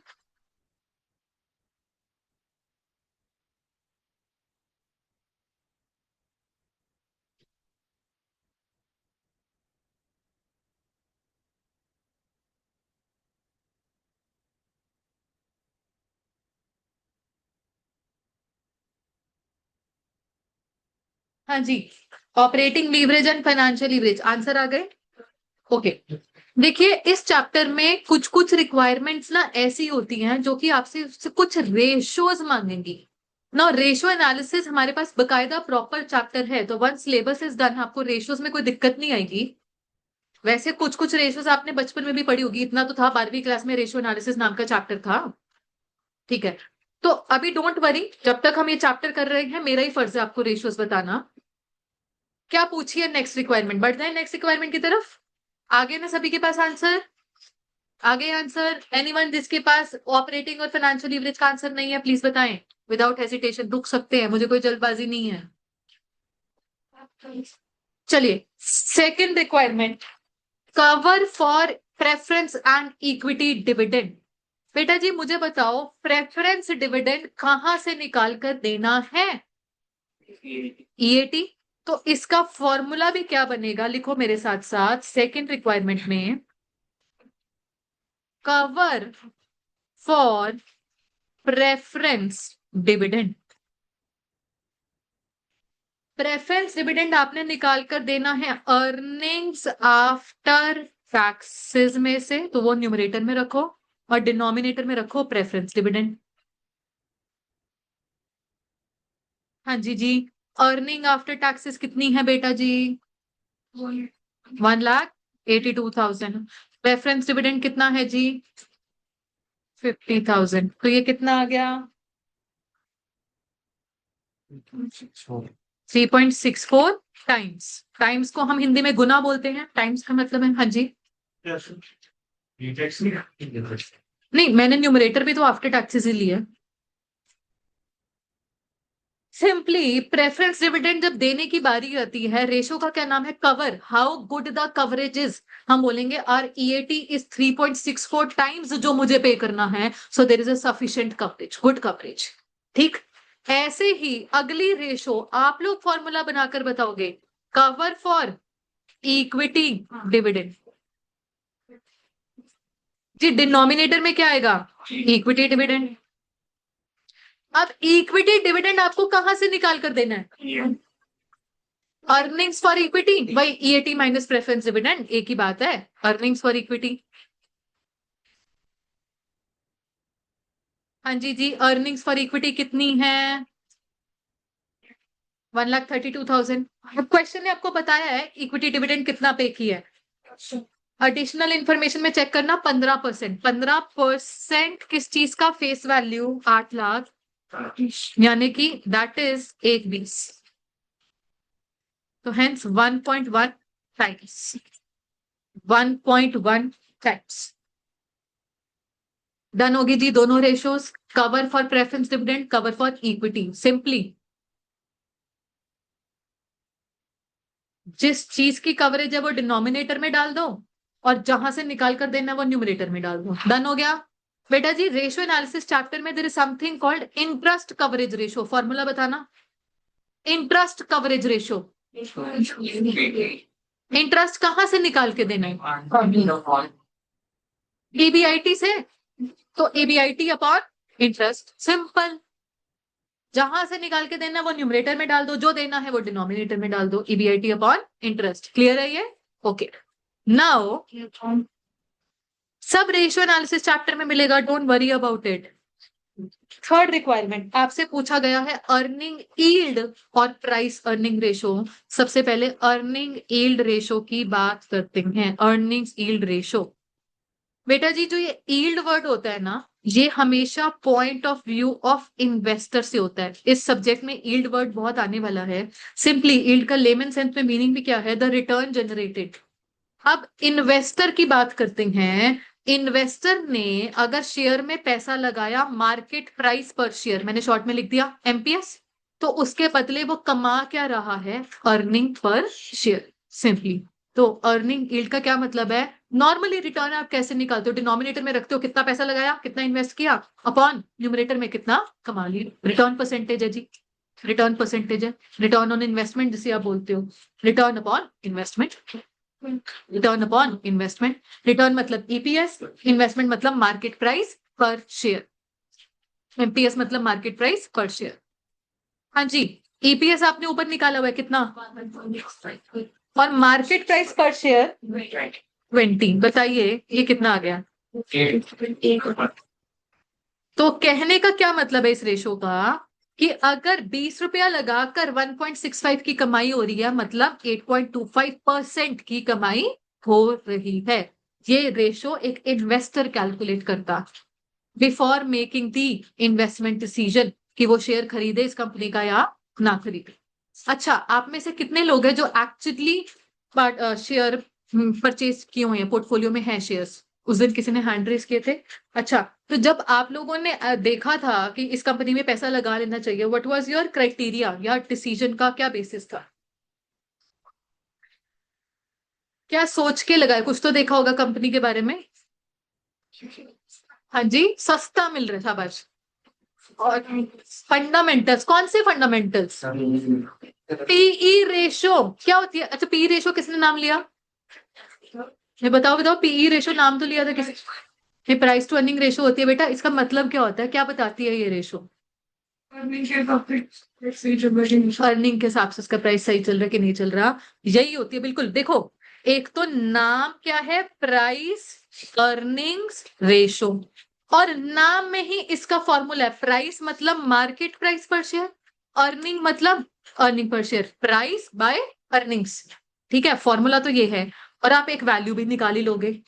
हाँ जी, operating leverage and financial leverage answer आ गए। ओके, देखिए इस चैप्टर में कुछ कुछ रिक्वायरमेंट्स ना ऐसी होती हैं जो कि आपसे उससे कुछ रेशियोज मांगेंगी ना। रेशियो एनालिसिस हमारे पास बकायदा प्रॉपर चैप्टर है, तो वन सिलेबस इज डन, आपको रेशियोज में कोई दिक्कत नहीं आएगी। वैसे कुछ कुछ रेशियोज आपने बचपन में भी पढ़ी होगी, इतना तो था, 12वीं क्लास में रेशियो एनालिसिस नाम का चैप्टर था। ठीक है, तो अभी डोंट वरी, जब तक हम ये चैप्टर कर रहे हैं मेरा ही फर्ज है आपको रेशियोज बताना। क्या पूछिए नेक्स्ट रिक्वायरमेंट, बढ़ जाए नेक्स्ट रिक्वायरमेंट की तरफ। आगे ना सभी के पास आंसर? आगे आंसर एनीवन जिसके पास ऑपरेटिंग और फाइनेंशियल लीवरेज का आंसर नहीं है प्लीज बताएं, विदाउट हेजिटेशन, रुक सकते हैं, मुझे कोई जल्दबाजी नहीं है। चलिए, second requirement, cover for preference and equity dividend. बेटा जी मुझे बताओ, प्रेफरेंस डिविडेंड कहां से निकाल कर देना है? ईएटी। तो इसका फॉर्मूला भी क्या बनेगा, लिखो मेरे साथ साथ, सेकंड रिक्वायरमेंट में, cover for preference dividend. Preference dividend आपने निकाल कर देना है अर्निंग्स आफ्टर टैक्सेस में से, तो वो न्यूमरेटर में रखो और डिनोमिनेटर में रखो प्रेफरेंस डिविडेंड। हाँ जी जी, अर्निंग आफ्टर टैक्सेस कितनी है बेटा जी? 1,82,000। प्रेफरेंस डिविडेंड कितना है जी? 50,000। तो ये कितना आ गया? 3.64 टाइम्स। टाइम्स को हम हिंदी में गुना बोलते हैं, टाइम्स का मतलब है, हाँ जी। नहीं, मैंने न्यूमरेटर भी तो आफ्टर टैक्सेस ही लिया। सिंपली प्रेफरेंस डिविडेंड जब देने की बारी आती है, रेशो का क्या नाम है? Cover. How good the coverage is, हम बोलेंगे आर ईएटी इज 3.64 टाइम्स जो मुझे पे करना है, so there is a sufficient coverage, good coverage. ठीक, ऐसे ही अगली रेशो आप लोग फॉर्मूला बनाकर बताओगे, कवर फॉर इक्विटी डिविडेंड। जी डिनोमिनेटर में क्या आएगा? Equity dividend. अब इक्विटी डिविडेंड आपको कहां से निकाल कर देना है? अर्निंग्स फॉर इक्विटी, वही ईएटी माइनस प्रेफरेंस डिविडेंड, एक ही बात है। अर्निंग्स फॉर इक्विटी, हाँ जी जी, अर्निंग्स फॉर इक्विटी कितनी है? 1,32,000। क्वेश्चन ने आपको बताया है इक्विटी डिविडेंड कितना पे किया है। एडिशनल इंफॉर्मेशन में चेक करना, 15%। 15% किस चीज का? फेस वैल्यू 8 लाख, यानी कि दैट इज 1/20। तो हेंस 1.1 टाइम्स, 1.1 टाइम्स। डन होगी जी दोनों ratios, cover for preference dividend, cover for equity. Simply जिस चीज की कवरेज है वो डिनोमिनेटर में डाल दो, और जहां से निकाल कर देना वो न्यूमरेटर में डाल दो। डन हो गया बेटा जी। रेशियो एनालिसिस चैप्टर में there is something called interest coverage ratio, formula बताना। इंटरेस्ट कवरेज रेशियो, इंटरेस्ट कहां से निकाल के देना है? ईबीआईटी से। तो ईबीआईटी अपॉन इंटरेस्ट, सिंपल। जहां से निकाल के देना वो न्यूमरेटर में डाल दो, जो देना है वो डिनोमिनेटर में डाल दो। ईबीआईटी अपॉन इंटरेस्ट, क्लियर है ये? ओके, नाउ सब रेशियो एनालिसिस चैप्टर में मिलेगा, don't worry about it. Third requirement आपसे पूछा गया है अर्निंग यील्ड और प्राइस अर्निंग रेशो। सबसे पहले अर्निंग यील्ड रेशो की बात करते हैं। अर्निंग यील्ड रेशो, बेटा जी जो ये यील्ड वर्ड होता है ना, ये हमेशा point of view of investor से होता है। इस सब्जेक्ट में यील्ड वर्ड बहुत आने वाला है। सिंपली यील्ड का लेमन सेंस में मीनिंग भी क्या है? The return generated. अब इन्वेस्टर की बात करते हैं। इन्वेस्टर ने अगर शेयर में पैसा लगाया मार्केट प्राइस पर शेयर, मैंने शॉर्ट में लिख दिया एमपीएस, तो उसके बदले वो कमा क्या रहा है? Earning per share, simply. तो अर्निंग यील्ड का क्या मतलब है? नॉर्मली रिटर्न आप कैसे निकालते हो? डिनोमिनेटर में रखते हो कितना पैसा लगाया, कितना इन्वेस्ट किया, अपॉन न्यूमरेटर में कितना कमा लिया। रिटर्न परसेंटेज है जी, रिटर्न परसेंटेज है, रिटर्न ऑन इन्वेस्टमेंट जिसे आप बोलते हो, return upon investment. Return upon investment, return मतलब ईपीएस, इन्वेस्टमेंट मतलब मार्केट प्राइस पर शेयर, एमपीएस मतलब मार्केट प्राइस पर शेयर। हाँ जी, ईपीएस आपने ऊपर निकाला हुआ है कितना, और मार्केट प्राइस पर शेयर 20। बताइए ये कितना आ गया? तो कहने का क्या मतलब है इस रेशो का, कि अगर 20 रुपया लगाकर 1.65 की कमाई हो रही है, मतलब 8.25% की कमाई हो रही है। ये रेशो एक इन्वेस्टर कैलकुलेट करता before making the investment decision, कि वो शेयर खरीदे इस कंपनी का या ना खरीदे। अच्छा, आप में से कितने लोग हैं जो एक्चुअली शेयर परचेज किए हुए हैं, पोर्टफोलियो में है शेयर्स? उस दिन किसी ने हैंड रेस किए थे। अच्छा, तो जब आप लोगों ने देखा था कि इस कंपनी में पैसा लगा लेना चाहिए, व्हाट वाज योर क्राइटेरिया या डिसीजन का क्या बेसिस था? क्या सोच के लगाए? कुछ तो देखा होगा कंपनी के बारे में। हाँ जी, सस्ता मिल रहा था बस। और फंडामेंटल्स, कौन से फंडामेंटल्स? पीई रेशो क्या होती है? अच्छा, पीई रेशो किसने नाम लिया? ये बताओ बताओ, पीई रेशो नाम तो लिया था किसी? ये प्राइस टू अर्निंग रेशो होती है बेटा। इसका मतलब क्या होता है, क्या बताती है ये रेशो? अर्निंग के हिसाब से उसका प्राइस सही चल रहा है कि नहीं चल रहा, यही होती है। बिल्कुल, देखो, एक तो नाम क्या है? प्राइस अर्निंग्स रेशो, और नाम में ही इसका फॉर्मूला है। प्राइस मतलब मार्केट प्राइस पर शेयर, अर्निंग मतलब earning per share, price by earnings. ठीक है, फॉर्मूला तो ये है। और आप एक वैल्यू भी निकाल ही लोगे।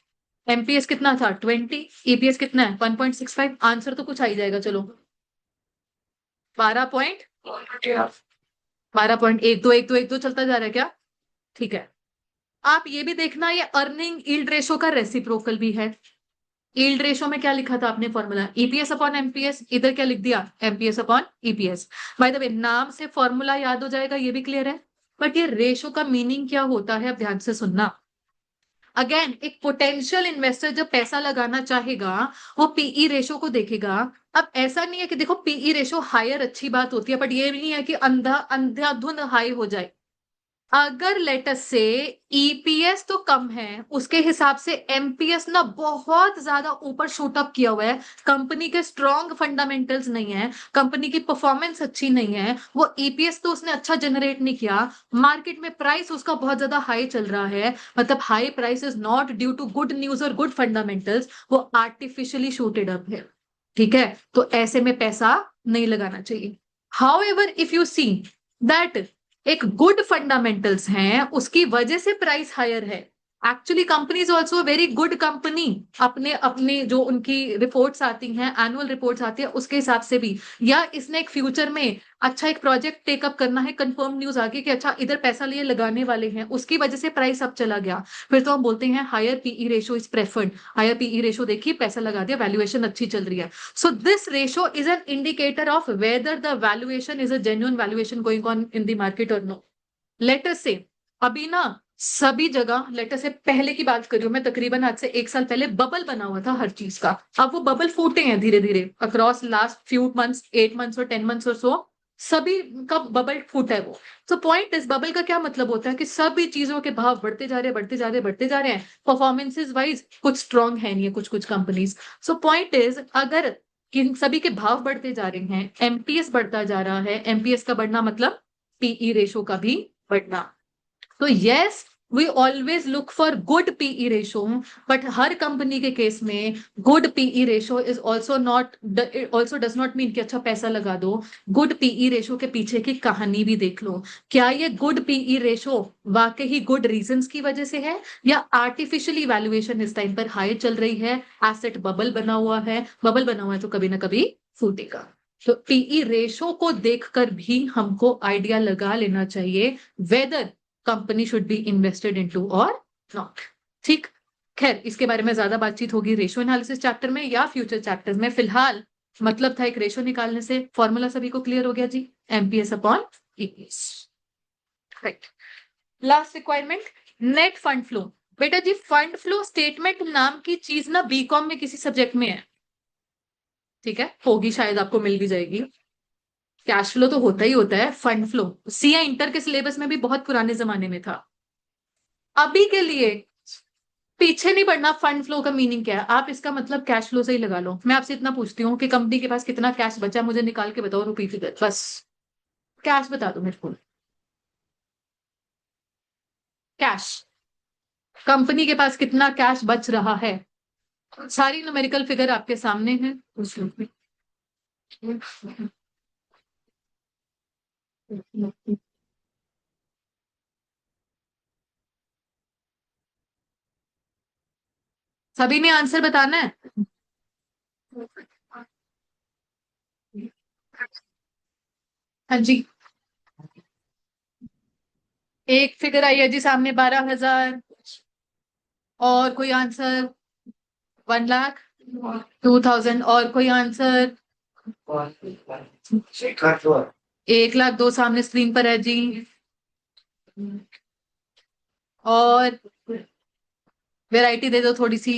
एमपीएस कितना था? 20। ईपीएस कितना है? 1.65। आंसर तो कुछ आ ही जाएगा। चलो, 12 पॉइंट, 12.12, एक दो एक दो चलता जा रहा है क्या? ठीक है। आप ये भी देखना, ये अर्निंग यील्ड रेशो का रेसिप्रोकल भी है। यील्ड रेशो में क्या लिखा था आपने फॉर्मूला? EPS upon MPS. इधर क्या लिख दिया? MPS upon EPS. By the way, नाम से फॉर्मूला याद हो जाएगा, ये भी क्लियर है। बट ये रेशो का मीनिंग क्या होता है, अब ध्यान से सुनना। अगेन, एक पोटेंशियल इन्वेस्टर जब पैसा लगाना चाहेगा, वो पीई रेशो को देखेगा। अब ऐसा नहीं है कि देखो पीई रेशो हायर अच्छी बात होती है, बट ये भी नहीं है कि अंधाधुंध हाई हो जाए। अगर लेटस से ईपीएस तो कम है, उसके हिसाब से एमपीएस ना बहुत ज्यादा ऊपर शूट अप किया हुआ है, कंपनी के स्ट्रॉन्ग फंडामेंटल्स नहीं है, कंपनी की परफॉर्मेंस अच्छी नहीं है, वो ईपीएस तो उसने अच्छा जनरेट नहीं किया, मार्केट में प्राइस उसका बहुत ज्यादा हाई चल रहा है, मतलब high price is not due to good news और गुड फंडामेंटल्स, वो आर्टिफिशियली शूटेड अप है। ठीक है, तो ऐसे में पैसा नहीं लगाना चाहिए। How ever if you see that एक गुड फंडामेंटल्स हैं, उसकी वजह से प्राइस हायर है। Actually company is also very good company, अपने अपने जो उनकी रिपोर्ट्स आती हैं, एनुअल रिपोर्ट्स आती है, उसके हिसाब से भी। या इसने एक फ्यूचर में अच्छा एक प्रोजेक्ट टेकअप करना है, कंफर्म न्यूज आ गई कि अच्छा इधर पैसा लिए लगाने वाले हैं, उसकी वजह से प्राइस अब चला गया, फिर तो हम बोलते हैं higher PE ratio is preferred. Higher PE ratio देखिए, पैसा लगा दिया, वैल्यूएशन अच्छी चल रही है। So this ratio is an indicator of whether the valuation is a genuine valuation going on in the market or no. Let us say, अभी ना सभी जगह, लेट अस से पहले की बात कर रही हूं मैं, तकरीबन आज से 1 साल पहले बबल बना हुआ था हर चीज का। अब वो बबल फूटे हैं धीरे धीरे across last few months, 8 months और 10 मंथ्स और सो, सभी का बबल फूटा है वो। तो पॉइंट इस बबल का क्या मतलब होता है, कि सभी चीजों के भाव बढ़ते जा रहे हैं, बढ़ते जा रहे हैं, बढ़ते जा रहे हैं, परफॉर्मेंसेज वाइज कुछ स्ट्रांग है नहीं है कुछ कुछ कंपनीज। सो पॉइंट इज, अगर किन सभी के भाव बढ़ते जा रहे हैं, एमपीएस बढ़ता जा रहा है, एमपीएस का बढ़ना मतलब पीई रेशो का भी बढ़ना। तो yes, we always look for good PE ratio, but हर कंपनी के केस में good PE ratio is also not, also does not mean कि अच्छा पैसा लगा दो। गुड पीई रेशो के पीछे की कहानी भी देख लो। क्या ये गुड पीई रेशो वाकई ही गुड रीजंस की वजह से है, या आर्टिफिशियली वैल्यूएशन इस टाइम पर हाई चल रही है, एसेट बबल बना हुआ है, बबल बना हुआ है तो कभी ना कभी फूटेगा। तो पीई रेशो को देखकर भी हमको आइडिया लगा लेना चाहिए weather company should be invested into और नॉट। ठीक। खैर, इसके बारे में ज्यादा बातचीत होगी रेशो एनालिसिस चैप्टर में या फ्यूचर चैप्टर्स में। फिलहाल मतलब था एक रेशो निकालने से, फॉर्मूला सभी को क्लियर हो गया जी, MPS upon EPS. Right. Last requirement, net fund flow. बेटा जी, फंड फ्लो स्टेटमेंट नाम की चीज ना बीकॉम में किसी सब्जेक्ट में है, ठीक है, होगी शायद, आपको मिल भी जाएगी। कैश फ्लो तो होता ही होता है, फंड फ्लो सीए इंटर के सिलेबस में भी बहुत पुराने जमाने में था। अभी के लिए पीछे नहीं पड़ना, फंड फ्लो का मीनिंग क्या है, आप इसका मतलब कैश फ्लो से ही लगा लो। मैं आपसे इतना पूछती हूँ कि कंपनी के पास कितना कैश बचा, मुझे निकाल के बताओ रुपी फिगर, बस कैश बता दो मेरे को। कैश, कंपनी के पास कितना कैश बच रहा है, सारी न्यूमेरिकल फिगर आपके सामने है उसमें। सभी ने आंसर बताना है। हाँ जी, एक फिगर आई है जी सामने, 12,000। और कोई आंसर? 1 लाख, 2,000। और कोई आंसर? 1 लाख दो सामने स्क्रीन पर है जी। और वैरायटी दे दो थोड़ी सी।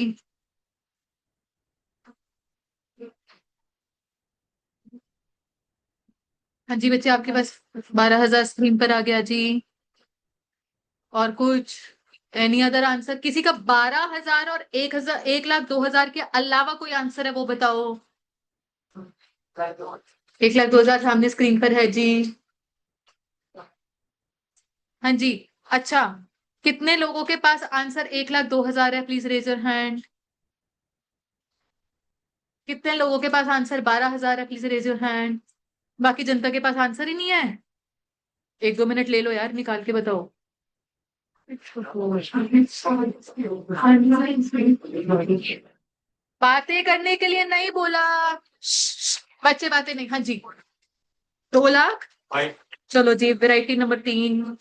हाँ जी बच्चे, आपके पास 12,000 स्क्रीन पर आ गया जी। और कुछ? Any other answer? किसी का 12,000 और 1,000, 1 लाख 2,000 के अलावा कोई आंसर है वो बताओ। 1,02,000 सामने स्क्रीन पर है जी। हाँ जी। अच्छा, कितने लोगों के पास आंसर 1,02,000 है, प्लीज रेज योर हैंड। कितने लोगों के पास आंसर 12,000 है, प्लीज रेज योर हैंड। बाकी जनता के पास आंसर ही नहीं है। 1-2 मिनट ले लो यार, निकाल के बताओ। बातें करने के लिए नहीं बोला। बच्चे बातें नहीं। हाँ जी, 2 लाख। चलो जी, वैरायटी नंबर 3।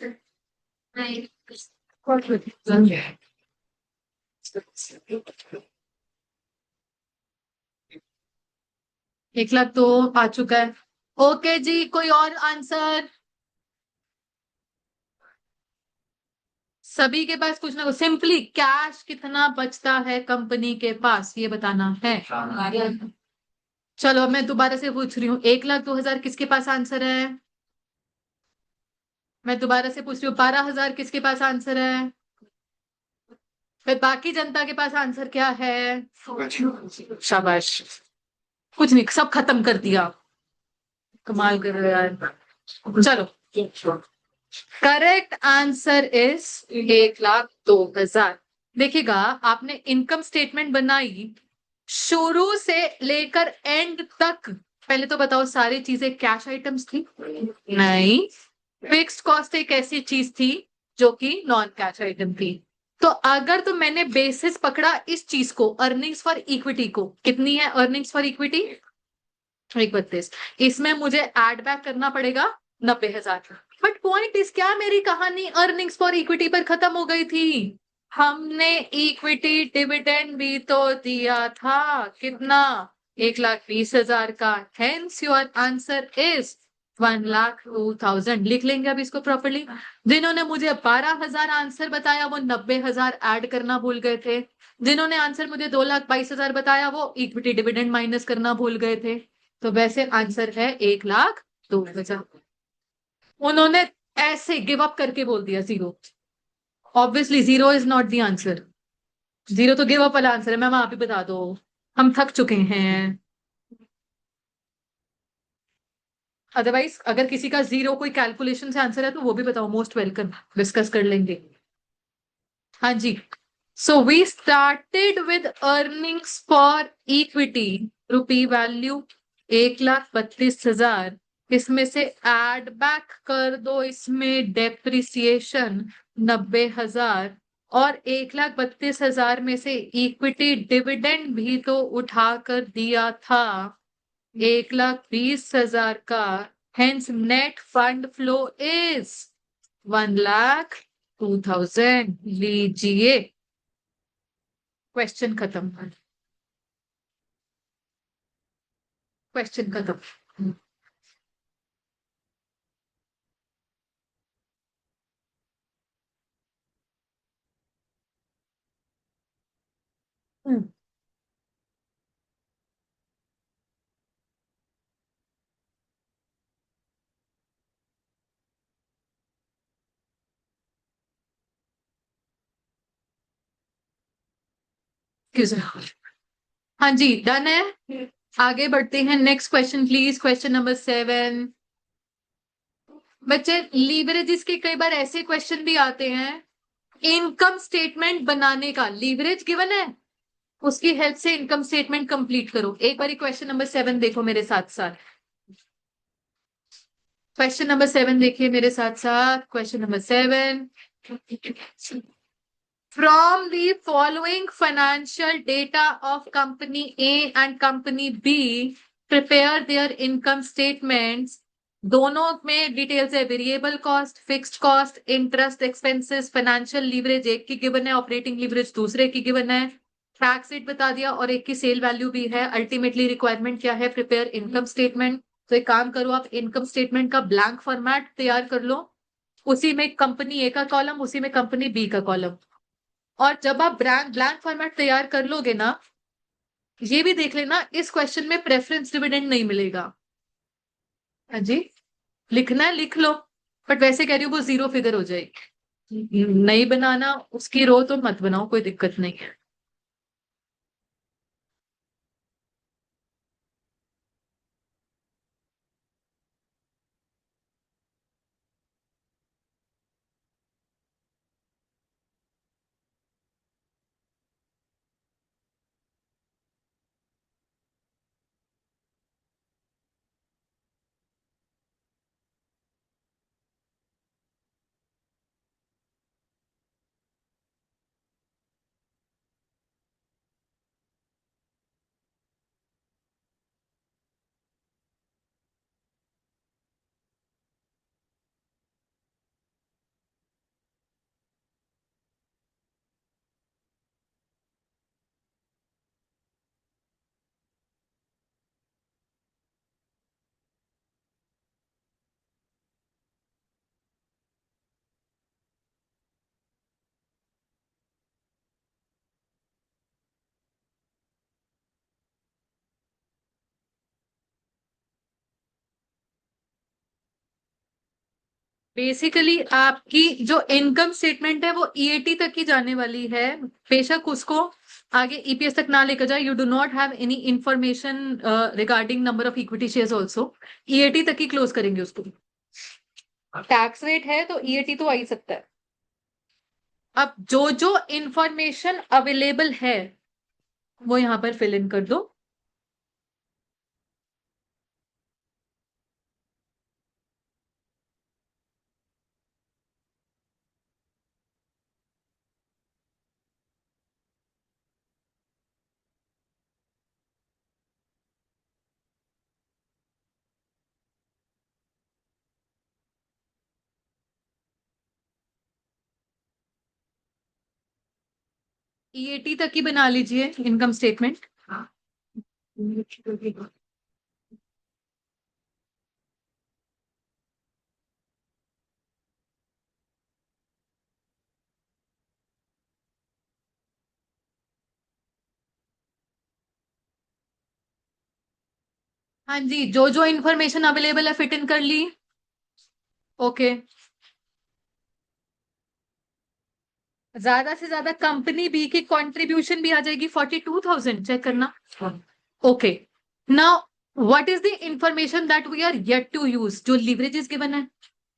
1 लाख तो आ चुका है। ओके जी, कोई और आंसर? सभी के पास कुछ ना कुछ, सिंपली कैश कितना बचता है कंपनी के पास ये बताना है। चलो अब मैं दोबारा से पूछ रही हूँ, 1,02,000 किसके पास आंसर है? मैं दोबारा से पूछ रही हूँ, 12,000 किसके पास आंसर है? फिर बाकी जनता के पास आंसर क्या है? शाबाश, कुछ नहीं, सब खत्म कर दिया। कमाल कर रहे हो यार। चलो, करेक्ट आंसर इज 1,02,000। देखिएगा, आपने इनकम स्टेटमेंट बनाई, शुरू से लेकर एंड तक, पहले तो बताओ सारी चीजें कैश आइटम्स थी? नहीं, फिक्स्ड कॉस्ट एक ऐसी चीज थी जो कि नॉन कैश आइटम थी। तो अगर तो मैंने बेसिस पकड़ा इस चीज को, अर्निंग्स फॉर इक्विटी को, कितनी है अर्निंग्स फॉर इक्विटी? 1,32। इसमें मुझे एड बैक करना पड़ेगा 90,000। बट पॉइंट इज क्या, मेरी कहानी अर्निंग्स फॉर इक्विटी पर खत्म हो गई थी। हमने इक्विटी डिविडेंड भी तो दिया था, कितना? 1,20,000 का। Hence your answer is 1,02,000। लिख लेंगे अब इसको प्रॉपरली। जिन्होंने मुझे 12,000 आंसर बताया वो 90,000 ऐड करना भूल गए थे। जिन्होंने आंसर मुझे 2,22,000 बताया वो इक्विटी डिविडेंड माइनस करना भूल गए थे। तो वैसे आंसर है 1,02,000। उन्होंने ऐसे गिव अप करके बोल दिया zero. Obviously zero is not the answer. Zero तो गिव अप वाला आंसर है, मैम आप ही बता दो, हम थक चुके हैं। अदरवाइज अगर किसी का जीरो कोई कैलकुलेशन से आंसर है तो वो भी बताओ, मोस्ट वेलकम, डिस्कस कर लेंगे। हाँ जी। So we started with earnings for equity rupee value 1,32,000। इसमें से एड बैक कर दो इसमें डेप्रिसिएशन 90,000, और 1,32,000 में से इक्विटी डिविडेंड भी तो उठा कर दिया था 1,20,000 का। Hence net fund flow is 1,02,000। लीजिए, क्वेश्चन खत्म। क्वेश्चन खत्म। हम्म। हाँ जी, डन है। आगे बढ़ते हैं, next question please, question number 7। बच्चे, लीवरेजेस के कई बार ऐसे क्वेश्चन भी आते हैं, इनकम स्टेटमेंट बनाने का लीवरेज गिवन है, उसकी हेल्प से इनकम स्टेटमेंट कंप्लीट करो। एक बार क्वेश्चन नंबर 7 देखो मेरे साथ साथ। क्वेश्चन नंबर 7 देखिए मेरे साथ साथ, question number 7। From the following financial data of company A and company B, prepare their income statements। दोनों में डिटेल्स है, variable cost, fixed cost, interest expenses, financial leverage एक की गिवन है, ऑपरेटिंग लीवरेज दूसरे की गिवन है, टैक्स रेट बता दिया और एक की सेल वैल्यू भी है। अल्टीमेटली रिक्वायरमेंट क्या है? Prepare income statement. तो एक काम करो, आप इनकम स्टेटमेंट का ब्लैंक फॉर्मेट तैयार कर लो, उसी में कंपनी ए का कॉलम, उसी में कंपनी बी का कॉलम। और जब आप ब्लैंक ब्लैंक फॉर्मेट तैयार कर लोगे ना, ये भी देख लेना इस क्वेश्चन में प्रेफरेंस डिविडेंड नहीं मिलेगा। हाँ जी, लिखना है लिख लो, बट वैसे कह रही हूँ वो जीरो फिगर हो जाएगी। नहीं बनाना उसकी रो तो मत बनाओ, कोई दिक्कत नहीं है। बेसिकली आपकी जो इनकम स्टेटमेंट है वो ईएटी तक ही जाने वाली है, बेशक उसको आगे ईपीएस तक ना लेकर जाए। You do not have any information regarding number of equity shares also, EAT तक ही क्लोज करेंगे उसको। टैक्स रेट है तो ईएटी तो आ ही सकता है। अब जो जो इंफॉर्मेशन अवेलेबल है वो यहां पर फिल इन कर दो। ईएटी तक ही बना लीजिए इनकम स्टेटमेंट। हाँ जी, जो जो इंफॉर्मेशन अवेलेबल है फिट इन कर ली। ओके। ज्यादा से ज्यादा कंपनी बी की कंट्रीब्यूशन भी आ जाएगी 42,000, चेक करना। Okay, now what is the information that we are yet to use? जो लिवरेज इज गिवन है,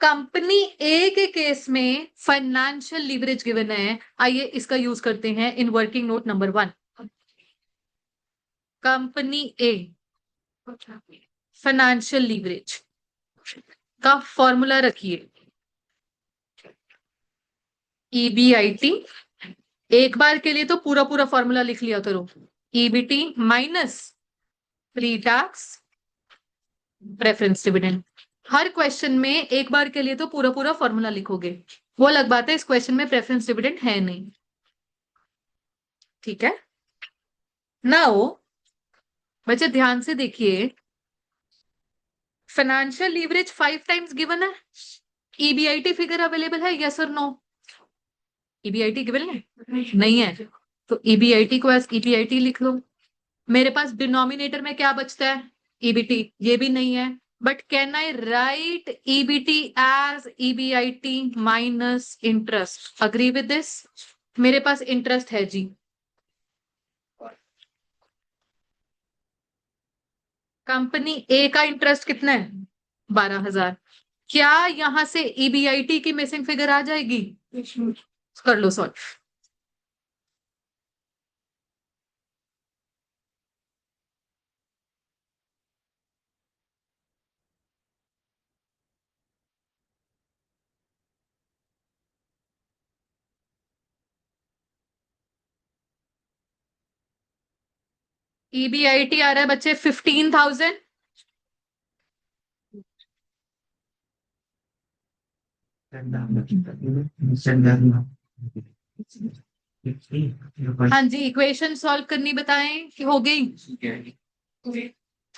कंपनी ए के केस में फाइनेंशियल लीवरेज गिवन है, आइए इसका यूज करते हैं in working note number 1। Company a financial leverage का फॉर्मूला रखिए, ईबीआईटी। एक बार के लिए तो पूरा पूरा फॉर्मूला लिख लिया करो, EBT minus pre tax preference dividend. हर क्वेश्चन में एक बार के लिए तो पूरा पूरा फॉर्मूला लिखोगे, वो अलग बात है, इस क्वेश्चन में प्रेफरेंस डिविडेंड है नहीं, ठीक है। नाउ बच्चे ध्यान से देखिए, फाइनेंशियल लीवरेज 5 टाइम्स गिवन है, ईबीआईटी फिगर अवेलेबल है, यस और नो? ईबीआईटी गिवन है नहीं है, तो ईबीआईटी को एज ईबीआईटी लिख लो। मेरे पास डिनोमिनेटर में क्या बचता है, ईबीटी, ये भी नहीं है, but can I write EBT as EBIT minus interest? Agree with this? मेरे पास इंटरेस्ट है जी, कंपनी ए का इंटरेस्ट कितना है, 12,000। क्या यहां से ईबीआईटी की मिसिंग फिगर आ जाएगी? कर लो सॉल्व। ईबीआईटी आ रहा है बच्चे 15,000। हाँ जी, इक्वेशन सॉल्व करनी बताएं कि हो गई?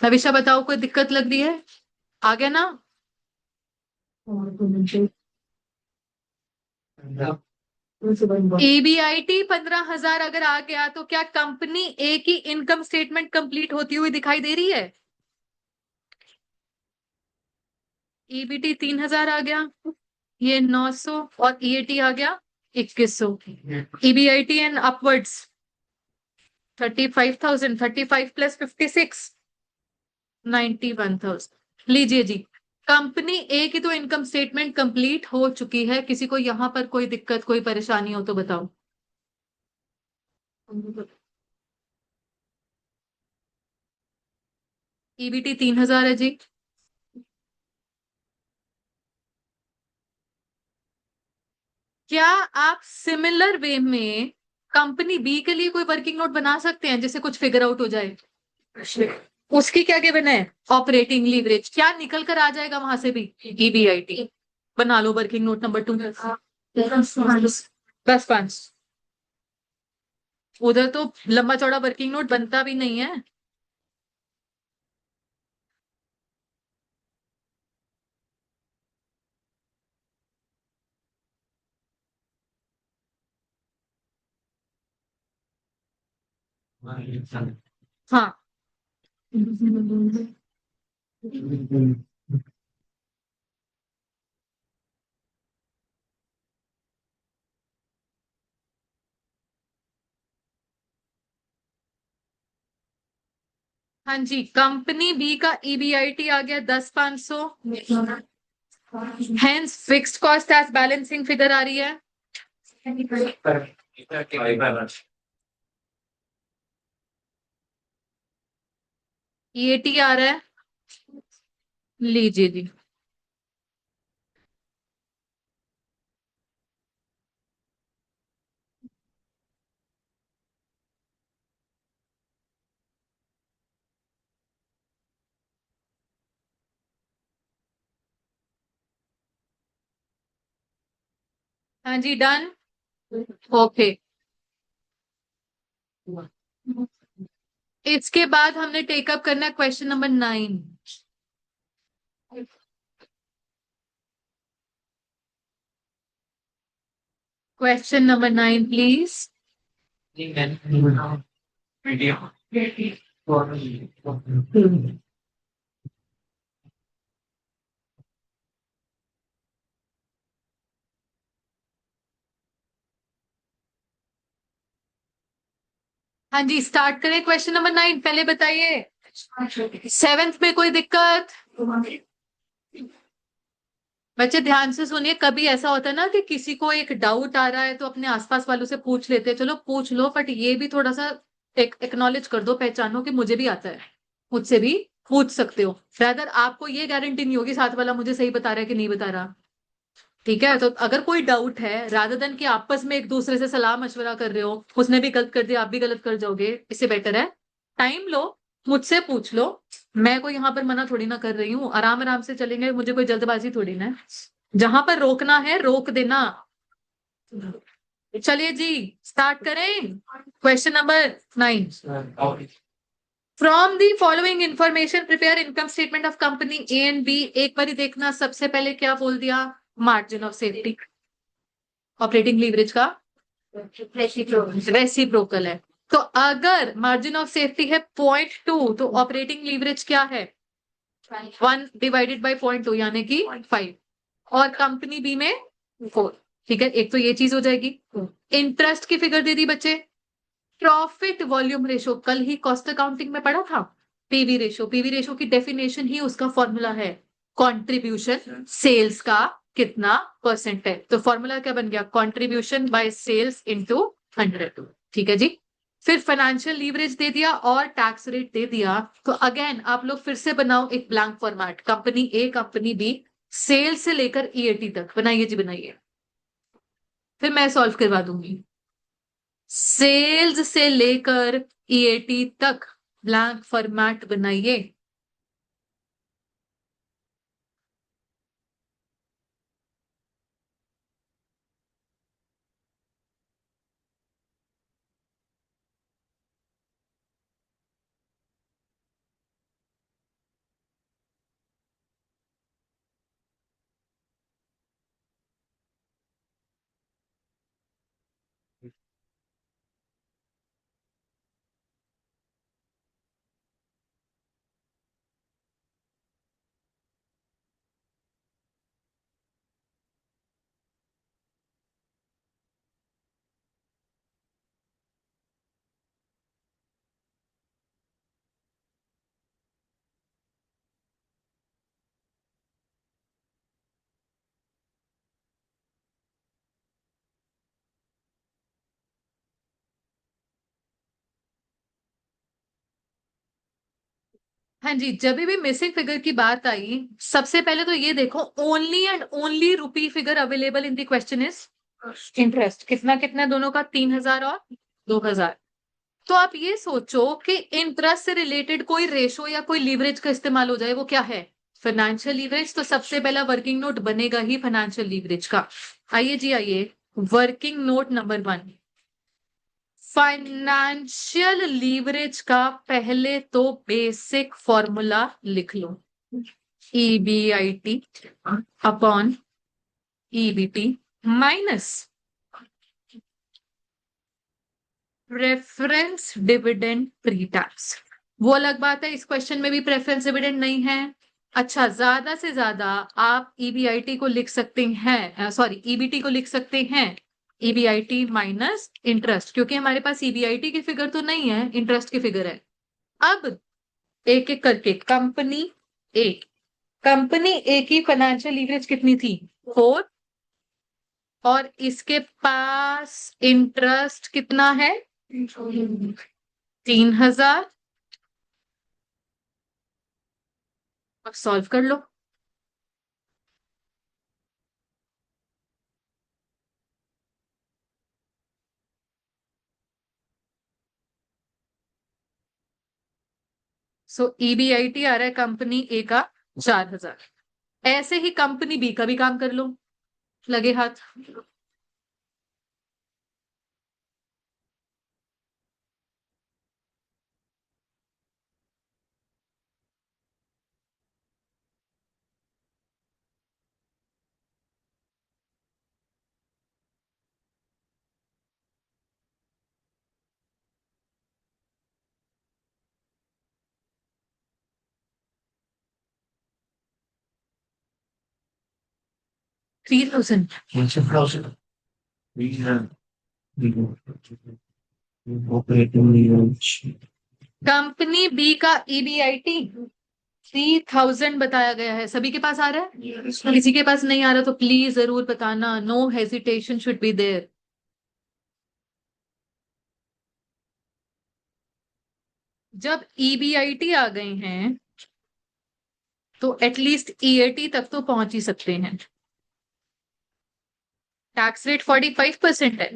हमेशा बताओ, कोई दिक्कत लग रही है? आ गया ना? ईबीआईटी 15,000 अगर आ गया तो क्या कंपनी ए की इनकम स्टेटमेंट कंप्लीट होती हुई दिखाई दे रही है? ईबीटी 3,000 आ गया, ये 900, और ईएटी आ गया 2,100। EBIT and upwards 35,000, 35 plus 56, 91,000। लीजिए जी, कंपनी ए की तो इनकम स्टेटमेंट कंप्लीट हो चुकी है। किसी को यहां पर कोई दिक्कत, कोई परेशानी हो तो बताओ। ईबीटी 3,000 है जी। क्या आप सिमिलर वे में कंपनी बी के लिए कोई वर्किंग नोट बना सकते हैं जिससे कुछ फिगर आउट हो जाए? उसकी क्या गिवन है, ऑपरेटिंग लीवरेज, क्या निकल कर आ जाएगा वहां से भी? ईबीआईटी। बना लो वर्किंग नोट नंबर 2। 10 5। उधर तो लंबा चौड़ा वर्किंग नोट बनता भी नहीं है। हाँ, हाँ जी, कंपनी बी का ईबीआईटी आ गया 10,500, hence fixed cost as balancing figure आ रही है। ईएटी आ रहा है, लीजिए जी। हाँ जी, डन। ओके, इसके बाद हमने टेकअप करना है question number 9। Question number 9 please. हाँ जी, स्टार्ट करें क्वेश्चन नंबर 9, पहले बताइए। सेवेंथ में कोई दिक्कत? बच्चे ध्यान से सुनिए, कभी ऐसा होता है ना कि किसी को एक डाउट आ रहा है तो अपने आसपास वालों से पूछ लेते हैं, चलो पूछ लो, बट ये भी थोड़ा सा एक्नॉलेज कर दो, पहचानो कि मुझे भी आता है, मुझसे भी पूछ सकते हो। रादर आपको ये गारंटी नहीं होगी साथ वाला मुझे सही बता रहा है कि नहीं बता रहा। ठीक है, तो अगर कोई डाउट है, रादर देन कि आपस में एक दूसरे से सलाह मशवरा कर रहे हो, उसने भी गलत कर दिया आप भी गलत कर जाओगे, इससे बेटर है टाइम लो, मुझसे पूछ लो। मैं कोई यहाँ पर मना थोड़ी ना कर रही हूँ, आराम आराम से चलेंगे, मुझे कोई जल्दबाजी थोड़ी ना है। जहां पर रोकना है रोक देना। चलिए जी, स्टार्ट करें। Question number 9। From the following information prepare income statement of company A and B. एक बार देखना, सबसे पहले क्या बोल दिया, margin of safety, operating leverage का रेसिप्रोकल है। तो अगर मार्जिन ऑफ सेफ्टी है 0.2, तो ऑपरेटिंग लीवरेज क्या है, 1//0.2 यानी कि 5। और कंपनी बी में 4। ठीक है, एक तो ये चीज हो जाएगी। इंटरेस्ट की फिगर दे दी बच्चे। प्रॉफिट वॉल्यूम रेशो कल ही कॉस्ट अकाउंटिंग में पढ़ा था। पीवी रेशो, पीवी रेशो की डेफिनेशन ही उसका फॉर्मूला है कंट्रीब्यूशन सेल्स का कितना परसेंट है। तो फॉर्मूला क्या बन गया, कंट्रीब्यूशन बाय सेल्स इनटू 100। ठीक है जी। फिर फाइनेंशियल लीवरेज दे दिया और टैक्स रेट दे दिया। तो अगेन आप लोग फिर से बनाओ एक ब्लैंक फॉर्मेट, कंपनी ए कंपनी बी, सेल्स से लेकर ईएटी तक बनाइए जी, बनाइए, फिर मैं सॉल्व करवा दूंगी। सेल्स से लेकर ईएटी तक ब्लैंक फॉर्मेट बनाइए। हाँ जी, जब भी मिसिंग फिगर की बात आई, सबसे पहले तो ये देखो, only and only rupee figure available in the question is interest. कितना कितना दोनों का, 3,000 और 2,000। तो आप ये सोचो कि इंटरेस्ट से रिलेटेड कोई रेशो या कोई लीवरेज का इस्तेमाल हो जाए, वो क्या है, फाइनेंशियल लीवरेज। तो सबसे पहला वर्किंग नोट बनेगा ही फाइनेंशियल लीवरेज का। आइए जी आइए, working note number 1, financial leverage का पहले तो बेसिक फॉर्मूला लिख लो, EBIT upon EBT minus preference dividend pre tax. वो अलग बात है, इस क्वेश्चन में भी प्रेफरेंस डिविडेंड नहीं है। अच्छा, ज्यादा से ज्यादा आप ईबीआईटी को लिख सकते हैं, सॉरी ईबीटी को लिख सकते हैं, ईबीआईटी माइनस इंटरेस्ट, क्योंकि हमारे पास ईबीआईटी की फिगर तो नहीं है, इंटरेस्ट की फिगर है। अब एक एक करके, कंपनी ए, कंपनी ए की फाइनेंशियल लीवरेज कितनी थी, 4, और इसके पास इंटरेस्ट कितना है, 3,000। अब सॉल्व कर लो। सो ईबीआईटी आ रहा है कंपनी ए का 4,000। ऐसे ही कंपनी बी का भी काम कर लो, लगे हाथ। 3,000। कंपनी बी का ईबीआईटी 3000 बताया गया है। सभी के पास आ रहा है? किसी के पास नहीं आ रहा तो प्लीज जरूर बताना, no hesitation should be there. जब ईबीआईटी आ गए हैं तो एटलीस्ट ईएटी तक तो पहुंच ही सकते हैं। टैक्स रेट 45% है,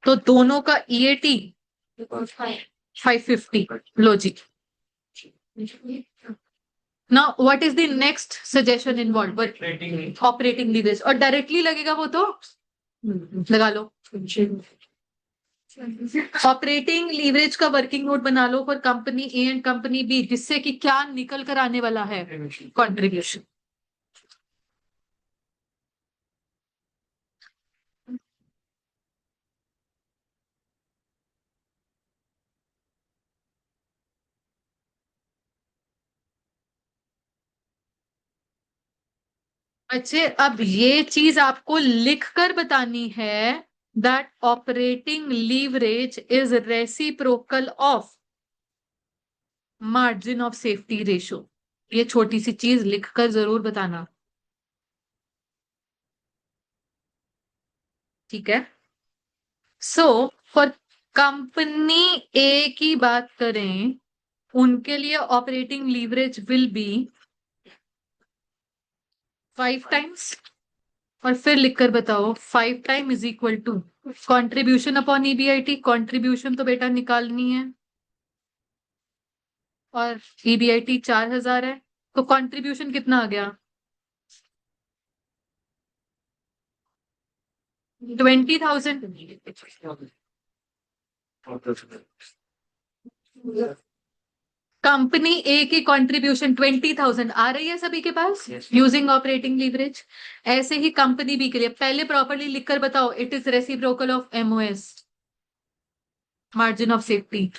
तो दोनों का ईएटी 550। लो जी। Now what is the next suggestion involve? Operating leverage, और डायरेक्टली लगेगा वो तो लगा लो। ऑपरेटिंग लीवरेज का वर्किंग नोट बना लो for company A and company B, जिससे कि क्या निकल कर आने वाला है? कंट्रीब्यूशन। अच्छे, अब ये चीज आपको लिख कर बतानी है, that operating leverage is reciprocal of margin of safety ratio. ये छोटी सी चीज लिखकर जरूर बताना, ठीक है? सो फॉर कंपनी ए की बात करें, उनके लिए operating leverage will be 5 times. और फिर लिखकर बताओ 5 time is equal to contribution upon EBIT. Contribution तो बेटा निकालनी है, और ईबीआईटी 4000 है, तो कंट्रीब्यूशन कितना आ गया? 20,000। कंपनी ए की कंट्रीब्यूशन 20,000 आ रही है सभी के पास, यूजिंग ऑपरेटिंग लीवरेज। ऐसे ही कंपनी बी के लिए पहले प्रॉपरली लिखकर बताओ, it is reciprocal of MOS, margin of safety.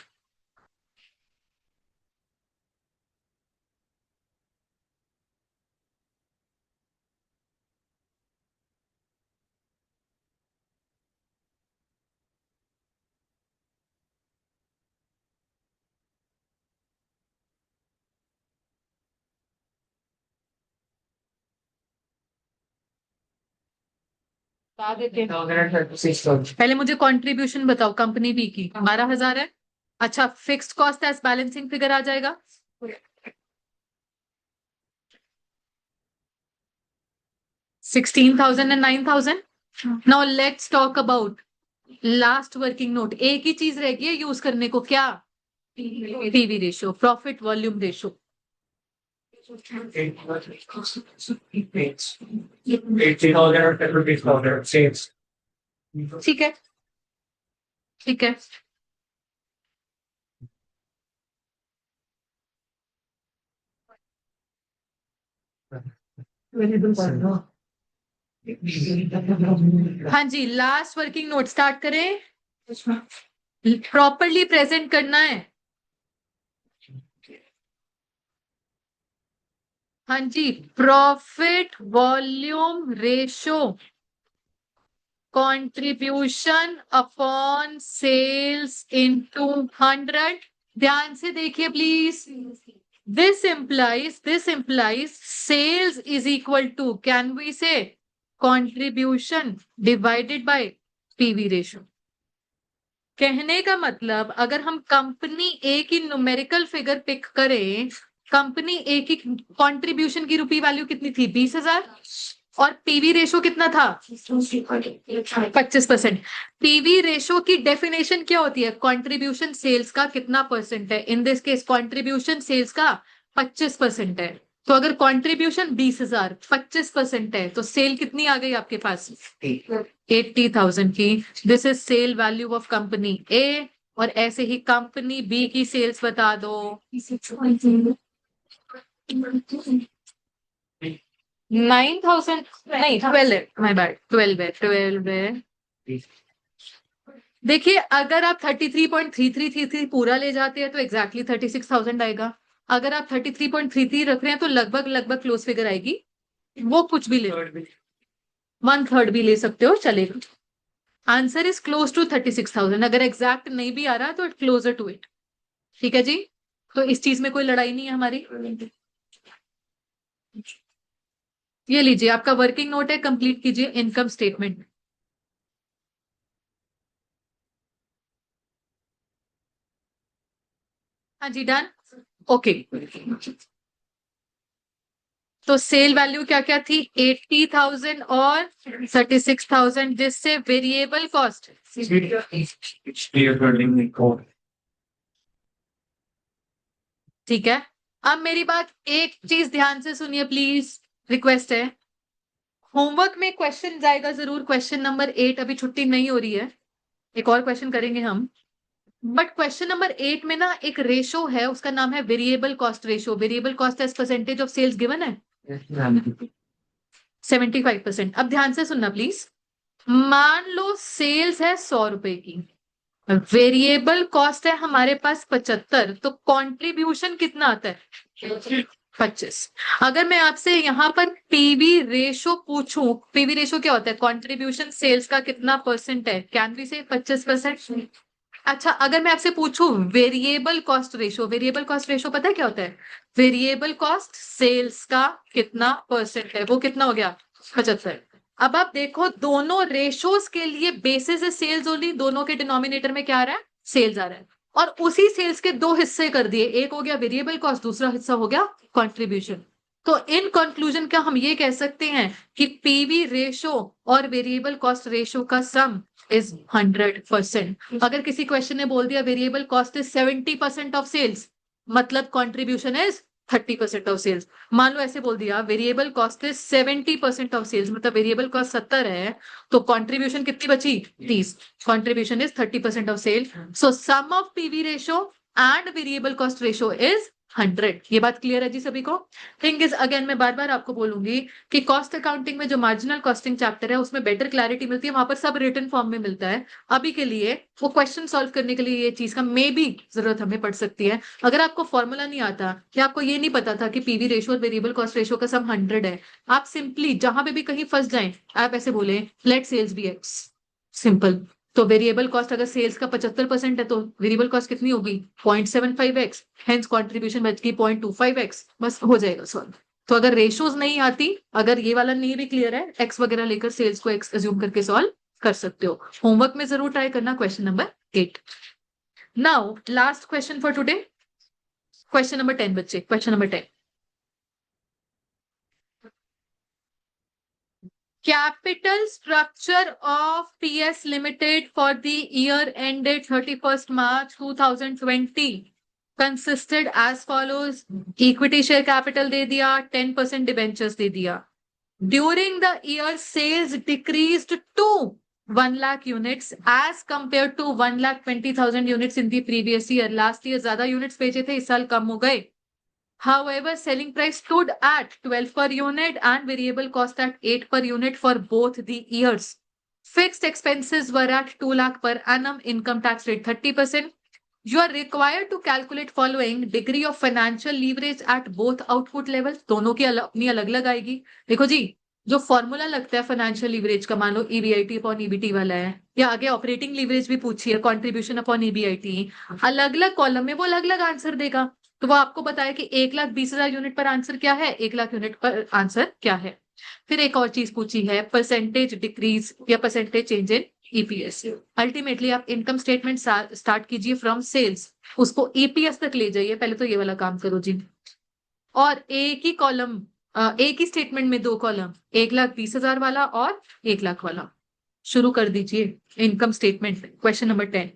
बता देते हैं। पहले मुझे कंट्रीब्यूशन बताओ कंपनी बी की। 12,000 है। अच्छा, fixed cost as balancing figure आ जाएगा। 16,000 and 9,000। Now let's talk about last working note. एक ही चीज रह गई है यूज करने को, क्या? PV ratio, profit volume ratio. 18,000 ठीक है, ठीक है। हाँ जी, लास्ट वर्किंग नोट स्टार्ट करें। प्रॉपरली प्रेजेंट करना है। हाँ जी, profit volume ratio, contribution upon sales into 100। ध्यान से देखिए please. This implies sales is equal to, can we say, contribution divided by PV ratio। कहने का मतलब, अगर हम कंपनी ए की न्यूमेरिकल फिगर पिक करें, कंपनी ए की कंट्रीब्यूशन की रुपी वैल्यू कितनी थी? 20,000। और पीवी रेशो कितना था? 25%। पीवी रेशो की डेफिनेशन क्या होती है? कंट्रीब्यूशन सेल्स का कितना परसेंट है? In this case contribution sales का 25% है। तो अगर कंट्रीब्यूशन 20,000, 25% है, तो सेल कितनी आ गई आपके पास? 80,000 की। This is sale value of company A. और ऐसे ही कंपनी बी की सेल्स बता दो। 9,000 नहीं, 12 है, माय बैड, 12 है, 12 है। देखिए, अगर आप 33.3333 पूरा ले जाते हैं तो एग्जैक्टली 36,000 आएगा। अगर आप 33.33 रख रहे हैं तो लगभग लगभग क्लोज फिगर आएगी। वो कुछ भी ले, 1/3 भी ले सकते हो, चलेगा। Answer is close to 36,000। अगर एग्जैक्ट नहीं भी आ रहा तो इट क्लोजर टू इट। ठीक है जी। तो इस चीज में कोई लड़ाई नहीं है हमारी। ये लीजिए आपका वर्किंग नोट है, कंप्लीट कीजिए इनकम स्टेटमेंट। हाँ जी, डन। ओके, तो सेल वैल्यू क्या क्या थी? 80,000 और 36,000, जिससे वेरिएबल कॉस्ट। ठीक है। अब मेरी बात एक चीज ध्यान से सुनिए प्लीज, रिक्वेस्ट है। होमवर्क में क्वेश्चन जाएगा जरूर, क्वेश्चन नंबर 8, अभी छुट्टी नहीं हो रही है, एक और क्वेश्चन करेंगे हम। बट क्वेश्चन नंबर 8 में ना एक रेशो है, उसका नाम है variable cost ratio. Variable cost as percentage of sales given है 75%। अब ध्यान से सुनना प्लीज। मान लो सेल्स है 100 रुपए की, वेरिएबल कॉस्ट है हमारे पास 75, तो कंट्रीब्यूशन कितना आता है? 25। अगर मैं आपसे यहां पर पीवी रेशो पूछूं, पीवी रेशो क्या होता है? कंट्रीब्यूशन सेल्स का कितना परसेंट है? कैन वी से 25%? अच्छा, अगर मैं आपसे पूछूं variable cost ratio, variable cost ratio पता है क्या होता है? वेरिएबल कॉस्ट सेल्स का कितना परसेंट है, वो कितना हो गया? 75। अब आप देखो दोनों रेशोज के लिए बेसिस है सेल्स ओनली, दोनों के डिनोमिनेटर में क्या आ रहा है? सेल्स आ रहा है। और उसी सेल्स के दो हिस्से कर दिए, एक हो गया वेरिएबल कॉस्ट, दूसरा हिस्सा हो गया कंट्रीब्यूशन। तो इन कंक्लूजन क्या हम ये कह सकते हैं कि पीवी रेशो और वेरिएबल कॉस्ट रेशो का सम इज 100%। अगर किसी क्वेश्चन ने बोल दिया variable cost is 70% of sales, मतलब कंट्रीब्यूशन इज 30% ऑफ सेल्स। मान लो ऐसे बोल दिया variable cost is 70% of sales, मतलब वेरिएबल कॉस्ट 70 है, तो कंट्रीब्यूशन कितनी बची? 30। Contribution is 30% of sale. So sum of PV ratio and variable cost ratio is 100। ये बात क्लियर है जी सभी को? थिंग इज अगेन, मैं बार बार आपको बोलूंगी कि कॉस्ट अकाउंटिंग में जो मार्जिनल कॉस्टिंग चैप्टर है उसमें बेटर क्लैरिटी मिलती है, वहां पर सब रिटन फॉर्म में मिलता है। अभी के लिए वो क्वेश्चन सॉल्व करने के लिए ये चीज का मे बी जरूरत हमें पड़ सकती है। अगर आपको फॉर्मूला नहीं आता या आपको ये नहीं पता था कि पीवी रेशो और वेरिएबल कॉस्ट रेशो का सम 100 है, आप सिंपली जहां पे भी कहीं फंस जाएं, आप ऐसे बोले let sales be X, simple. तो वेरिएबल कॉस्ट अगर सेल्स का 75% है तो वेरिएबल कॉस्ट कितनी होगी? 0.75x, हेंस कॉन्ट्रीब्यूशन बच गई 0.25x, बस हो जाएगा सॉल्व। तो अगर रेशोज नहीं आती, अगर ये वाला नहीं भी क्लियर है, एक्स वगैरह लेकर सेल्स को एक्स अज्यूम करके सॉल्व कर सकते हो। होमवर्क में जरूर ट्राई करना question number 8। Now last question for today, question number 10 बच्चे, question number 10। Capital structure of PS Limited for the year ended 31st March 2020 consisted as follows. Equity share capital दे दिया, 10% debentures दे दिया. During the year, sales decreased to 1 lakh units as compared to 1,20,000 units in the previous year. Last year ज्यादा units बेचे थे, इस साल कम हो गए. However, selling price stood at 12 per unit and variable cost at 8 per unit for both the years. Fixed expenses were at 2 lakh per annum, income tax rate 30%. You are required to calculate following degree of financial leverage at both output levels. दोनों की अपनी अलग अलग आएगी। देखो जी, जो formula लगता है फाइनेंशियल लीवरेज का, मान लो ईबीआईटी अपॉन ईबीटी वाला है, या आगे ऑपरेटिंग लीवरेज भी पूछी है, कॉन्ट्रीब्यूशन अपॉन ईबीआईटी, अलग अलग कॉलम में वो अलग अलग आंसर देगा। तो वो आपको बताया कि 1,20,000 यूनिट पर आंसर क्या है, 1 लाख यूनिट पर आंसर क्या है। फिर एक और चीज पूछी है, परसेंटेज डिक्रीज या percentage change in EPS. Ultimately आप इनकम स्टेटमेंट स्टार्ट कीजिए फ्रॉम सेल्स, उसको ईपीएस तक ले जाइए, पहले तो ये वाला काम करो जी। और एक ही कॉलम, एक ही स्टेटमेंट में दो कॉलम, 1,20,000 वाला और 1 लाख वाला। शुरू कर दीजिए इनकम स्टेटमेंट, क्वेश्चन नंबर 10।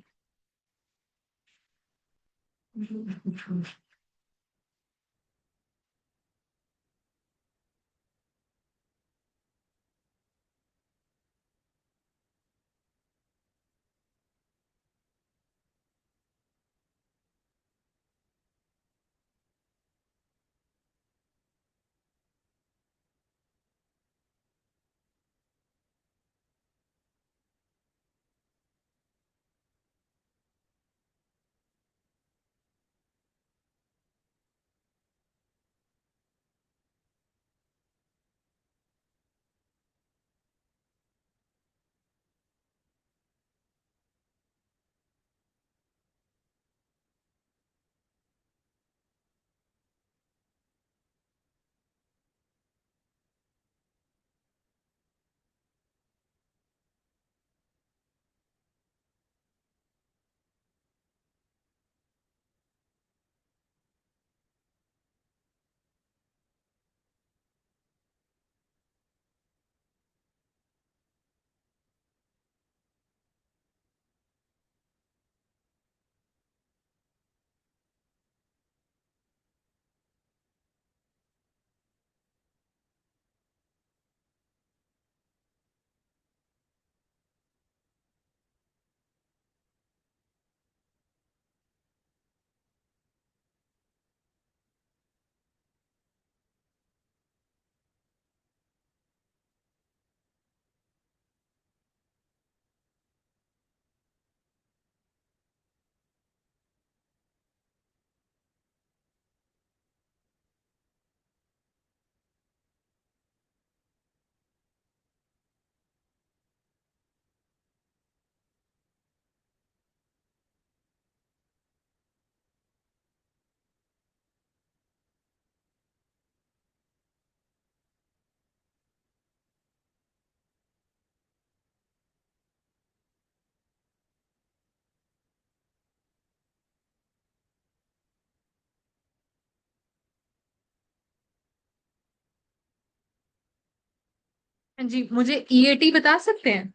हाँ जी, मुझे ईएटी बता सकते हैं?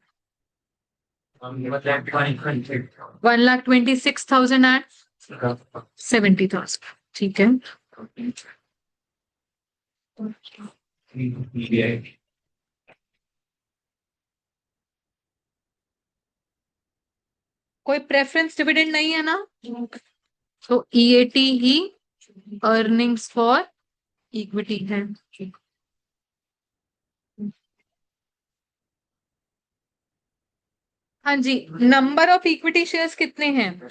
1,26,070,000। ठीक है। कोई प्रेफरेंस डिविडेंड नहीं है ना? तो EAT he earnings for equity है। हाँ जी, नंबर ऑफ इक्विटी शेयर्स कितने हैं?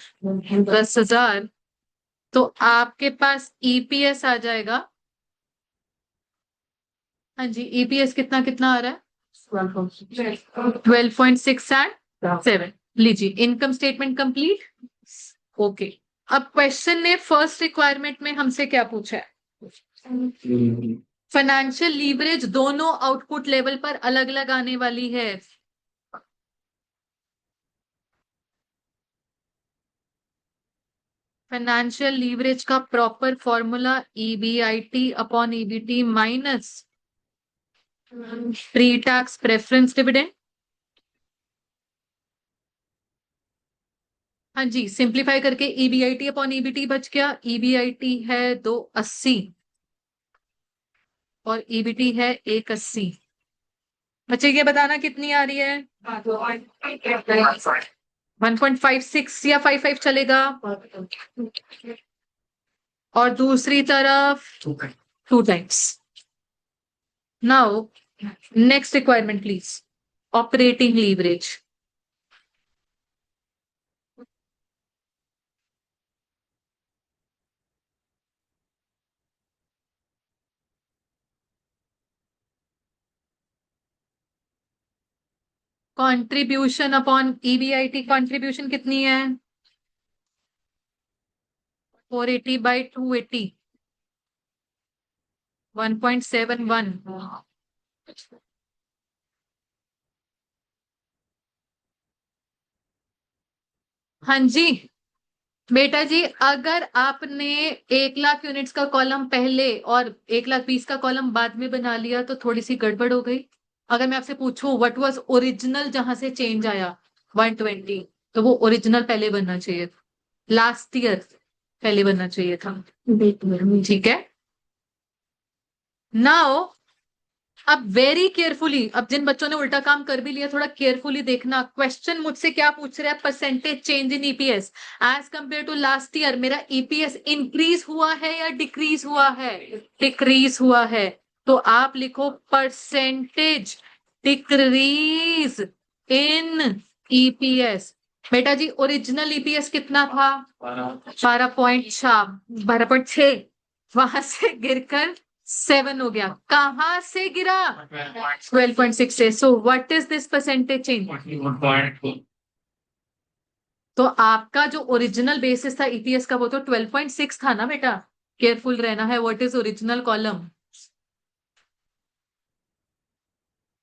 10,000। तो आपके पास ईपीएस आ जाएगा। हाँ जी, ईपीएस कितना कितना आ रहा है? 12.6 एंड 7। लीजिए, इनकम स्टेटमेंट कंप्लीट। ओके। अब क्वेश्चन ने फर्स्ट रिक्वायरमेंट में हमसे क्या पूछा है? फाइनेंशियल लीवरेज दोनों आउटपुट लेवल पर अलग अलग आने वाली है। फाइनेंशियल लीवरेज का proper formula EBIT upon EBT minus pre tax preference dividend. हाँ जी, सिंप्लीफाई करके ईबीआईटी अपॉन ईबीटी बच गया। ईबीआईटी है 280 और ईबीटी है 180। बचेगी, बताना कितनी आ रही है? 1.56 या 55 चलेगा। और दूसरी तरफ 2 times. Now next requirement please, operating leverage. Contribution upon EBIT, contribution कितनी है? 480 बाई 280, 1.71। हाँ जी बेटा जी, अगर आपने 1 लाख यूनिट्स का कॉलम पहले और 1,20,000 का कॉलम बाद में बना लिया तो थोड़ी सी गड़बड़ हो गई। अगर मैं आपसे पूछूं व्हाट वाज ओरिजिनल जहां से चेंज आया 120, तो वो ओरिजिनल पहले बनना चाहिए था, लास्ट ईयर पहले बनना चाहिए था। ठीक है। नाउ अब वेरी केयरफुली, अब जिन बच्चों ने उल्टा काम कर भी लिया थोड़ा केयरफुली देखना। क्वेश्चन मुझसे क्या पूछ रहा है? Percentage change in EPS as compare to last year. मेरा ईपीएस इंक्रीज हुआ है या डिक्रीज हुआ है? डिक्रीज हुआ है। तो आप लिखो परसेंटेज डिक्रीज इन ईपीएस। बेटा जी, ओरिजिनल ईपीएस कितना था? 12.6। वहां से गिरकर 7 हो गया। कहां से गिरा? 12.6 से। So what is this percentage change? तो आपका जो ओरिजिनल बेसिस था ईपीएस का वो तो 12.6 था ना बेटा। केयरफुल रहना है। What is original column?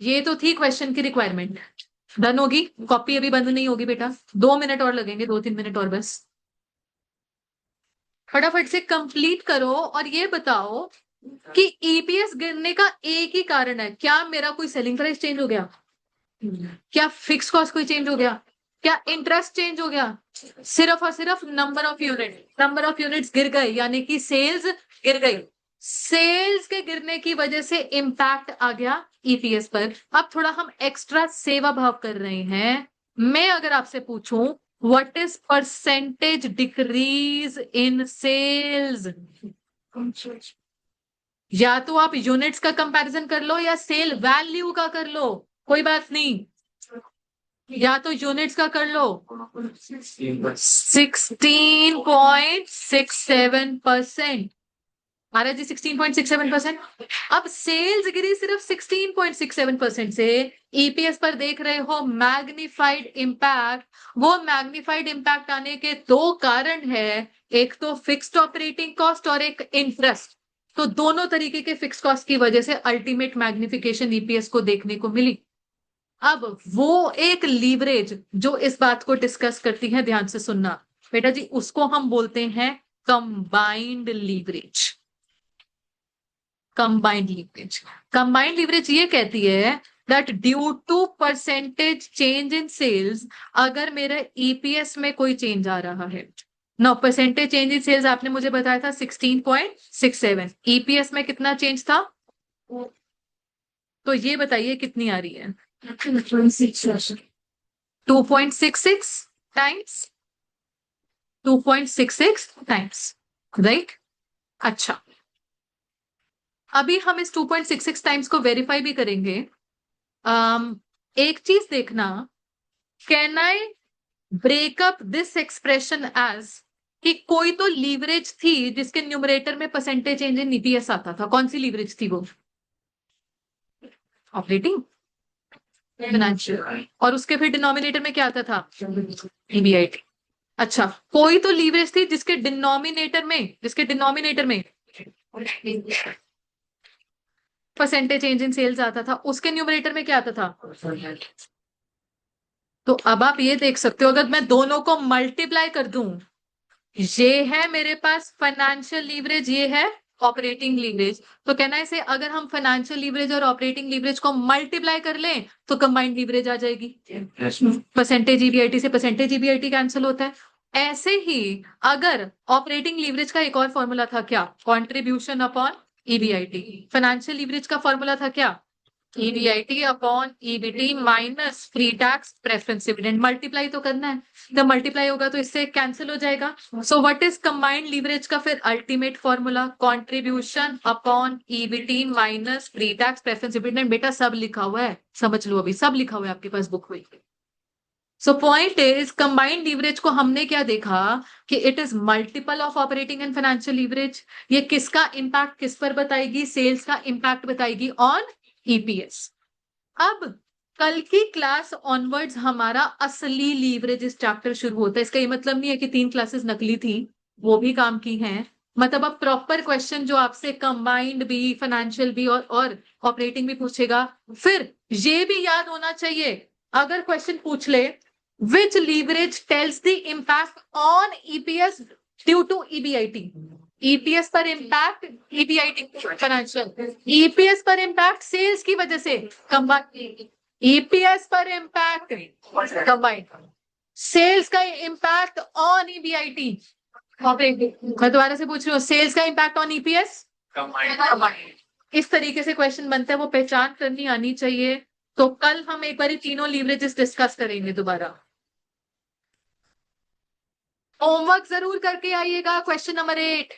ये तो थी क्वेश्चन की रिक्वायरमेंट। डन होगी? कॉपी अभी बंद नहीं होगी बेटा, 2 मिनट और लगेंगे, 2-3 मिनट और बस। फटाफट से कंप्लीट करो और ये बताओ कि ईपीएस गिरने का एक ही कारण है। क्या मेरा कोई सेलिंग प्राइस चेंज हो गया? क्या फिक्स कॉस्ट कोई चेंज हो गया? क्या इंटरेस्ट चेंज हो गया? सिर्फ और सिर्फ number of unit, number of units गिर गए यानी कि सेल्स गिर गई। सेल्स के गिरने की वजह से इंपैक्ट आ गया ईपीएस पर। अब थोड़ा हम एक्स्ट्रा सेवा भाव कर रहे हैं। मैं अगर आपसे पूछूं what is percentage decrease in sales, या तो आप यूनिट्स का कंपैरिजन कर लो या सेल वैल्यू का कर लो, कोई बात नहीं। या तो यूनिट्स का कर लो। 16.67%। महाराज जी 16.67%। अब सेल्स गिरी सिर्फ 16.67% से। ईपीएस पर देख रहे हो मैग्निफाइड इंपैक्ट। वो मैग्निफाइड इंपैक्ट आने के 2 कारण है, एक तो फिक्स्ड ऑपरेटिंग कॉस्ट और एक इंटरेस्ट। तो दोनों तरीके के फिक्स कॉस्ट की वजह से अल्टीमेट मैग्निफिकेशन ईपीएस को देखने को मिली। अब वो एक लीवरेज जो इस बात को डिस्कस करती है, ध्यान से सुनना बेटा जी, उसको हम बोलते हैं combined leverage. Combined leverage, combined leverage ये कहती है that due to percentage change in sales, अगर मेरे ईपीएस में कोई चेंज आ रहा है। No, percentage change in sales आपने मुझे बताया था 16.67, ईपीएस में कितना चेंज था? तो ये बताइए कितनी आ रही है? 2.66 टाइम्स, 2.66 टाइम्स, राइट। अच्छा, अभी हम इस 2.66 टाइम्स को वेरीफाई भी करेंगे। एक चीज देखना, can I break up this expression as, कि कोई तो लीवरेज थी जिसके न्यूमरेटर में परसेंटेज चेंज इन ईपीएस आता था। कौन सी लीवरेज थी वो? ऑपरेटिंग, फाइनेंशियल, और उसके फिर डिनोमिनेटर में क्या आता था? ईबीआईटी। अच्छा, कोई तो लीवरेज थी जिसके डिनोमिनेटर में परसेंटेज चेंज इन सेल्स आता था, उसके न्यूमरेटर में क्या आता था? तो अब आप ये देख सकते हो, अगर मैं दोनों को मल्टीप्लाई कर दूं, ये है मेरे पास फाइनेंशियल लीवरेज, ये है ऑपरेटिंग लीवरेज, तो कहना है से अगर हम फाइनेंशियल लीवरेज और ऑपरेटिंग लीवरेज को मल्टीप्लाई कर लें तो कंबाइंड लीवरेज आ जाएगी। परसेंटेज ईबीआईटी से परसेंटेज ईबीआईटी कैंसिल होता है। ऐसे ही अगर ऑपरेटिंग लीवरेज का एक और फॉर्मूला था क्या? Contribution upon EBIT. Financial leverage का फॉर्मूला था क्या? EBIT upon EBT minus free tax preference dividend. Multiply तो करना है, जब मल्टीप्लाई होगा तो इससे कैंसिल हो जाएगा। So what is combined leverage का फिर ultimate formula? Contribution upon EBT minus free tax preference dividend. बेटा सब लिखा हुआ है, समझ लो, अभी सब लिखा हुआ है आपके पास बुक में। So point is, combined leverage को हमने क्या देखा कि it is multiple of operating and financial leverage. ये किसका इंपैक्ट किस पर बताएगी? सेल्स का इंपैक्ट बताएगी ऑन ईपीएस। अब कल की क्लास ऑनवर्ड्स हमारा असली लीवरेज चैप्टर शुरू होता है। इसका ये मतलब नहीं है कि 3 क्लासेस नकली थी, वो भी काम की हैं। मतलब अब प्रॉपर क्वेश्चन जो आपसे कंबाइंड भी, फाइनेंशियल भी और ऑपरेटिंग भी पूछेगा। फिर ये भी याद होना चाहिए, अगर क्वेश्चन पूछ ले which leverage tells the impact on EPS due to EBIT. EPS पर इंपैक्ट ईबीआईटी फाइनेंशियल, ईपीएस पर इंपैक्ट सेल्स की वजह से कंबाइंड, ईपीएस पर इंपैक्ट कंबाइंड, सेल्स का इंपैक्ट ऑन ईबीआईटी ऑपरेटिंग। मैं दोबारा से पूछ रही हूँ, सेल्स का इंपैक्ट ऑन ईपीएस कंबाइंड। इस तरीके से क्वेश्चन बनता है, वो पहचान करनी आनी चाहिए। तो कल हम एक बार तीनों लीवरेजेस डिस्कस करेंगे दोबारा। होमवर्क जरूर करके आइएगा, क्वेश्चन नंबर 8।